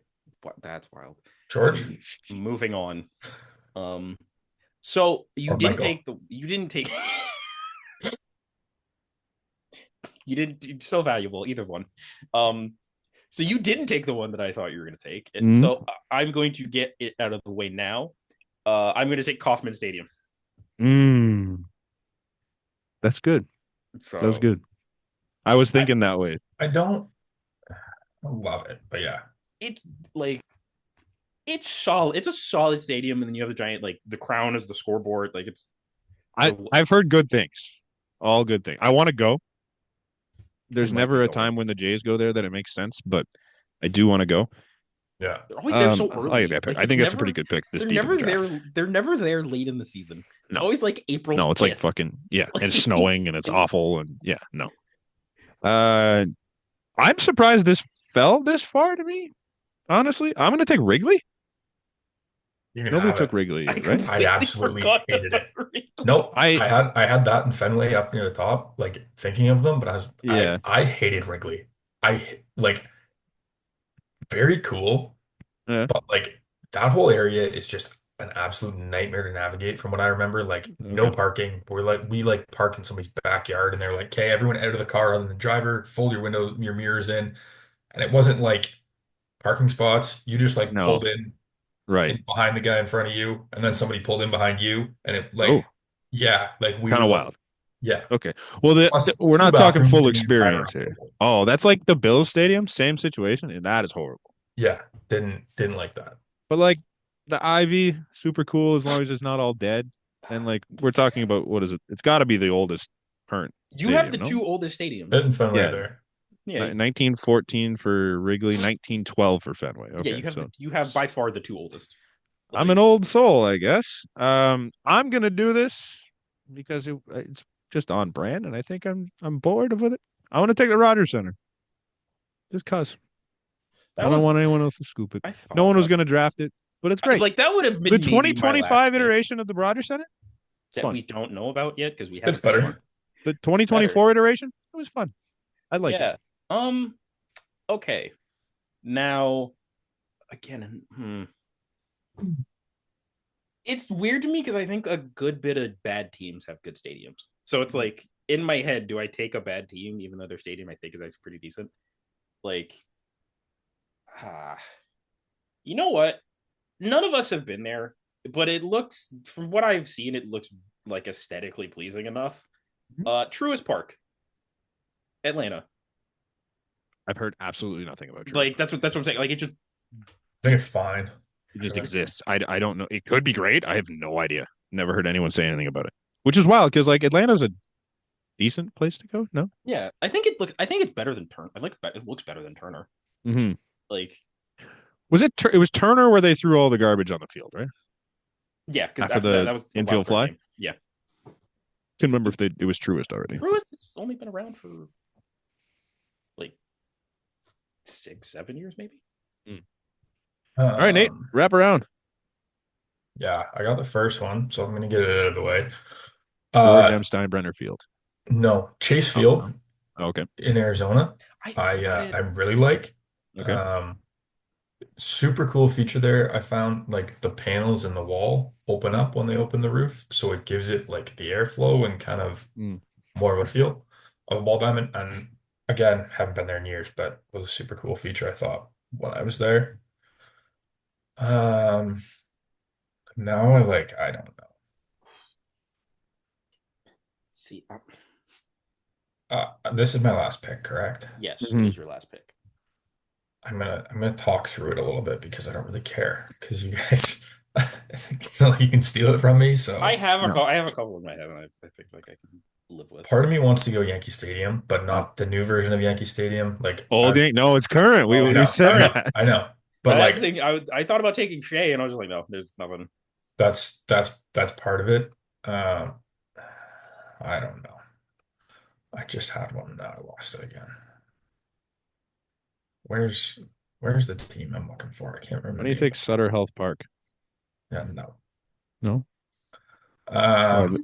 That's wild. George? Moving on. So Or Michael. you didn't take you didn't so valuable, either one. So you didn't take the one that I thought you were gonna take. And Mhm. so I'm going to get it out of the way now. I'm gonna take Kauffman Stadium. That's good. So That's good. I was thinking that way. I don't love it, but yeah. it's like it's solid. It's a solid stadium, and then you have the giant, like, the crown is the scoreboard. Like, it's I've heard good things. All good things. I want to go. There's might never be a going. time when the Jays go there that it makes sense, but I do want to go. Yeah. They're always there so I early. like that pick. Like, I think it's that's a pretty good pick this They're deep in never the draft. They're never there late in the season. It's No. always like April. No, it's like 5th. fucking yeah, and it's snowing and it's awful and yeah, no. I'm surprised this fell this far to me. Honestly, I'm gonna take Wrigley. You can Nobody have took it. Wrigley I yet, right? I absolutely forgot hated about it. Wrigley. Nope. I I had that in Fenway up near the top, like thinking of them, but yeah. I hated Wrigley. Like very cool, Yeah. but like that whole area is just an absolute nightmare to navigate from what I remember. Like no Okay. parking. We like park in somebody's backyard and they're like, okay, everyone out of the car other than the driver, fold your window, your mirrors in. And it wasn't like parking spots. You just like No. pulled in Right. behind the guy in front of you, and then somebody pulled in behind you, and it Oh, like, yeah, like we kind were of like, wild. yeah, Okay. Well, plus we're two not talking bathrooms full in the entire experience here. hotel. Oh, that's like the Bills Stadium, same situation, and that is horrible. Yeah, didn't like that. But like the Ivy, super cool as long as it's not all dead. And like we're talking about what is it? It's got to be the oldest current. You have the stadium, no? two oldest stadiums. Bit and Fenway Yeah. there. Yeah, 1914 for Wrigley, 1912 for Fenway. yeah. Okay, so You have by far the two oldest. I'm an old soul, I guess. I'm gonna do this because it's just on brand, and I think I'm bored with it. I want to take the Rogers Center, just cause I don't want anyone else to scoop it. No one was gonna draft it, but it's great. Like, that would have been The maybe 2025 iteration of the Rogers Center. It's that fun. we don't know about yet because we It's haven't. better. The 2024 iteration, it was fun. I like it. Yeah. Okay. Now, again, it's weird to me because I think a good bit of bad teams have good stadiums. So it's like in my head, do I take a bad team even though their stadium I think is actually pretty decent? Like, you know what? None of us have been there, but it looks, from what I've seen, it looks like aesthetically pleasing enough. Truist Park, Atlanta. I've heard absolutely nothing about Truist. Like that's what I'm saying. Like it just, I think it's fine. It just exists. I don't know. It could be great. I have no idea. Never heard anyone say anything about it, which is wild because like Atlanta's a decent place to go. No. yeah, I think it's better than Turner. It looks better than Turner. Mm-hmm. Like, was it? It was Turner where they threw all the garbage on the field, right? yeah, because After that was the infield fly. game. Yeah, Couldn't remember if it was Truist already. Truist has only been around for like 6-7 years, maybe. All right, Nate, wrap around. Yeah, I got the first one, so I'm gonna get it out of the way. George M. Steinbrenner Field. No, Chase Field. Oh, okay. In Arizona. I really like. Okay. Super cool feature there. I found like the panels in the wall open up when they open the roof, so it gives it like the airflow and kind of more of a feel of a ball diamond. And again, haven't been there in years, but it was a super cool feature I thought when I was there. Now I don't know. See, This is my last pick, correct? yes, it is your last pick. I'm gonna talk through it a little bit because I don't really care because you guys, I think it's not like you can steal it from me. So I have a couple in my head, and I think like I can live with. part of me wants to go Yankee Stadium, but not the new version of Yankee Stadium. Like old Yankee, no, it's current. We said that. I know, but like I thought about taking Shea, and I was just like, no, there's nothing. That's part of it. I don't know. I just had one, now I lost it again. Where's the team I'm looking for? I can't remember. Why don't you take Sutter Health Park? Yeah, no. No.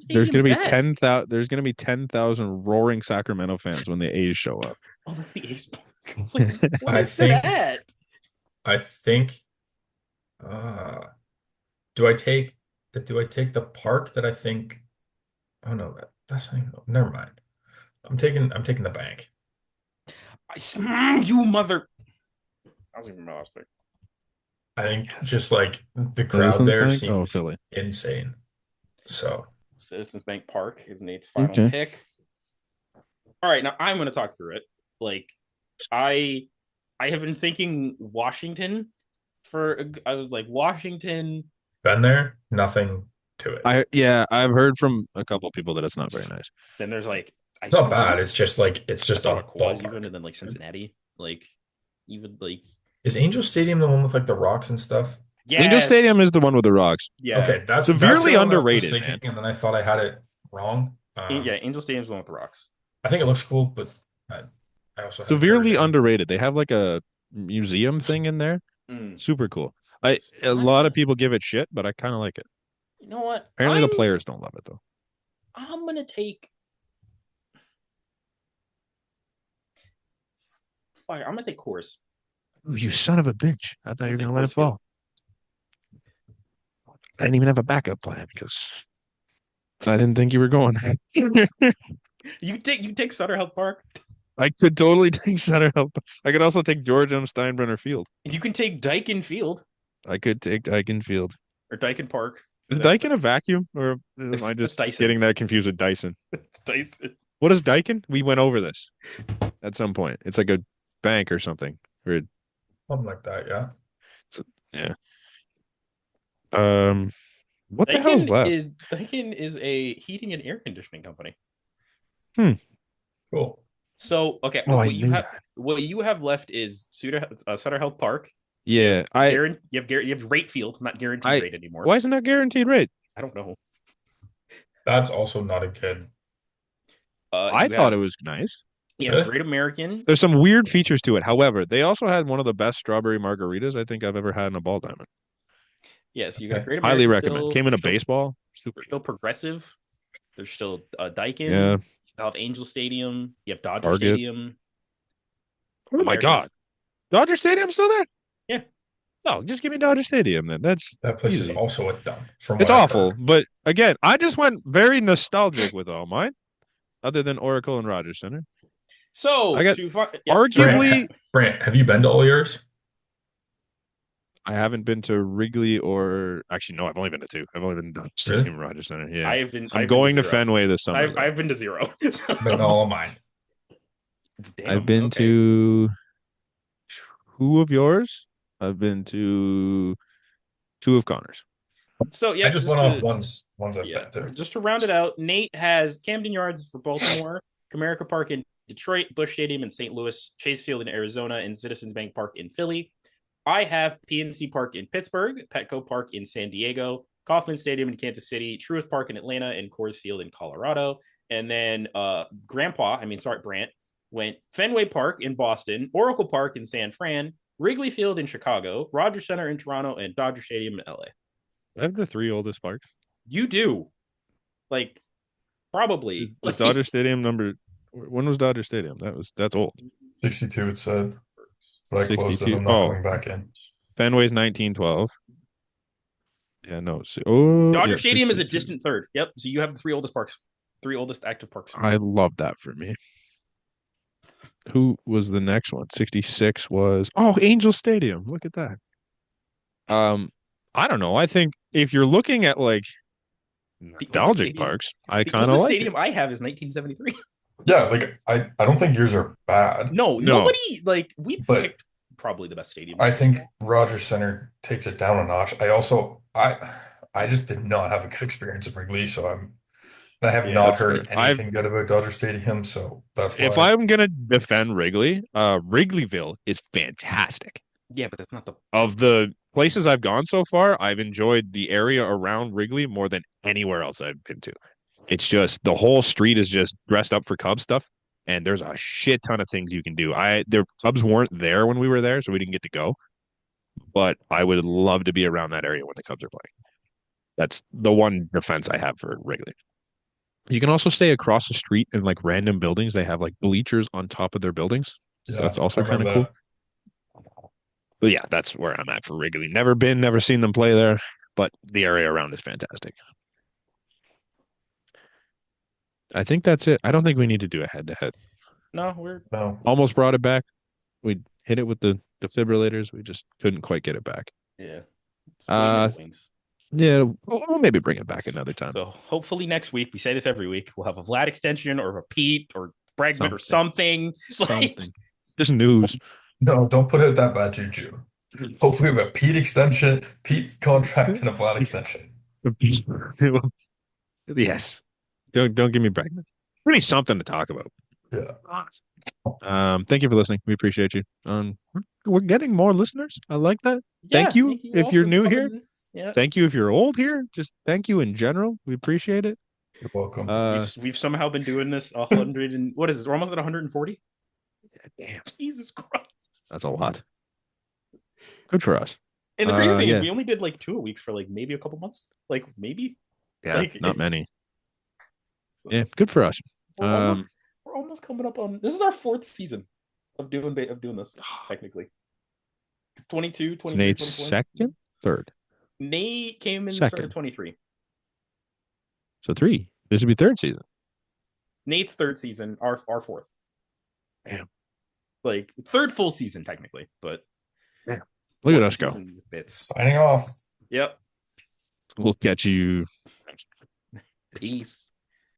There's gonna be 10,000. There's gonna be 10,000 roaring Sacramento fans when the A's show up. Oh, that's the A's Park. It's like, what is that? I think. Do I take the park that I think? Oh no, that's not even, never mind. I'm taking the bank. You mother. I was even my last pick. I think just like the crowd there seems Philly. insane. So Citizens Bank Park is Nate's final pick. All right, now I'm going to talk through it. Like, I have been thinking Washington I was like, Washington. Been there, nothing to it. I've heard from a couple of people that it's not very nice. Then there's like, it's not bad. It's just a ballpark. Even, and then like Cincinnati, like even like. Is Angel Stadium the one with like the rocks and stuff? Yeah, Angel Stadium is the one with the rocks. Yeah. Okay, that's severely underrated, man. And then I thought I had it wrong. Yeah, Angel Stadium's the one with the rocks. I think it looks cool, but I also severely underrated. They have like a museum thing in there. Super cool. A lot of people give it shit, but I kind of like it. You know what? Apparently, the players don't love it though. I'm gonna take. Fire. I'm gonna take Coors. Ooh, you son of a bitch! I thought you were gonna let it fall. I didn't even have a backup plan because I didn't think you were going there. You take Sutter Health Park. I could totally take Sutter Health. I could also take George M. Steinbrenner Field. You can take Daikin Field. I could take Daikin Field or Daikin Park. Is Daikin a vacuum, or am I just getting that confused with Dyson? It's Dyson. What is Daikin? We went over this at some point. It's like a bank or something. Or something like that, yeah. So, yeah. What the hell is left? Daikin is a heating and air conditioning company. Cool. So okay, what you have left is Sutter Health Park. Yeah, you have rate field, not guaranteed rate anymore. Why isn't that guaranteed rate? I don't know. That's also not a good. I thought it was nice. Yeah, Great American. There's some weird features to it. However, they also had one of the best strawberry margaritas I think I've ever had in a ball diamond. Yes, you got Great American. Highly recommend. Came in a baseball. Super. Still progressive. There's still Daikin. Yeah. You have Angel Stadium. You have Dodger Stadium. Oh my God. Dodger Stadium's still there? Yeah. No, just give me Dodger Stadium then. That's That place easy. is also a dump from It's what I've awful, heard. but again, I just went very nostalgic with all mine, other than Oracle and Rogers Center. So I got yep, arguably. Brant, have you been to all yours? I haven't been to Wrigley or actually no, I've only been to two. I've only been to Stadium Rogers Center. Yeah, I've going been to Fenway this summer. I've been to 0. So. Been to all of mine. Damn, I've been okay. to two of yours. I've been to two of Connor's. So yeah, I just went off ones I've been to. Just to round it out, Nate has Camden Yards for Baltimore, Comerica Park in Detroit, Busch Stadium in St. Louis, Chase Field in Arizona, and Citizens Bank Park in Philly. I have PNC Park in Pittsburgh, Petco Park in San Diego, Kauffman Stadium in Kansas City, Truist Park in Atlanta, and Coors Field in Colorado. And then Brant went Fenway Park in Boston, Oracle Park in San Fran, Wrigley Field in Chicago, Rogers Center in Toronto, and Dodger Stadium in LA. I have the three oldest parks. You do. Like, probably. Was Dodger Stadium number... When was Dodger Stadium? That's old. 62 it said. But I closed it. 62. I'm not going back in. Fenway's 1912. Yeah, no. Dodger Stadium is a distant third. Yep. So you have the three oldest parks. Three oldest active parks. I love that for me. Who was the next one? 66 was Angel Stadium. Look at that. I don't know. I think if you're looking at like nostalgic parks, I kind of like stadium I have is 1973. Yeah, like I don't think yours are bad. No, nobody picked probably the best stadium. I think Rogers Center takes it down a notch. I just did not have a good experience at Wrigley, so I have not heard anything good about Dodger Stadium, so that's why. If I'm gonna defend Wrigley, Wrigleyville is fantastic. Yeah, but that's not of the places I've gone so far, I've enjoyed the area around Wrigley more than anywhere else I've been to. It's just the whole street is just dressed up for Cubs stuff, and there's a shit ton of things you can do. The Cubs weren't there when we were there, so we didn't get to go. But I would love to be around that area when the Cubs are playing. That's the one defense I have for Wrigley. You can also stay across the street in like random buildings. They have like bleachers on top of their buildings. So that's also kind of cool. But yeah, that's where I'm at for Wrigley. Never seen them play there, but the area around is fantastic. I think that's it. I don't think we need to do a head-to-head. No, almost brought it back. We hit it with the defibrillators. We just couldn't quite get it back. Yeah. Yeah, we'll maybe bring it back another time. So hopefully next week, we say this every week, we'll have a Vlad extension or a Pete or Bregman or something. Just news. No, don't put it that bad, Juju. Hopefully we have a Pete extension, Pete contract, and a Vlad extension. Yes. Don't give me Bregman. Give me something to talk about. Yeah. Thank you for listening. We appreciate you. We're getting more listeners. I like that. Yeah, thank you if you're new here. Yeah. Thank you if you're old here. Just thank you in general. We appreciate it. You're welcome. We've somehow been doing this 100 and what is it? We're almost at 140. Damn. Jesus Christ. That's a lot. Good for us. And the crazy thing is we only did like 2 a week for like maybe a couple months. Like maybe. Yeah, not many. Yeah, good for us. We're almost coming up on this is our 4th season of doing this, technically. 22, 23, Nate's 24. second? Third. Nate came in started 23. So 3. This would be 3rd season. Nate's 3rd season, our 4th. Damn. Like 3rd full season, technically, but damn. Look at us go. Signing off. Yep. We'll catch you. Peace.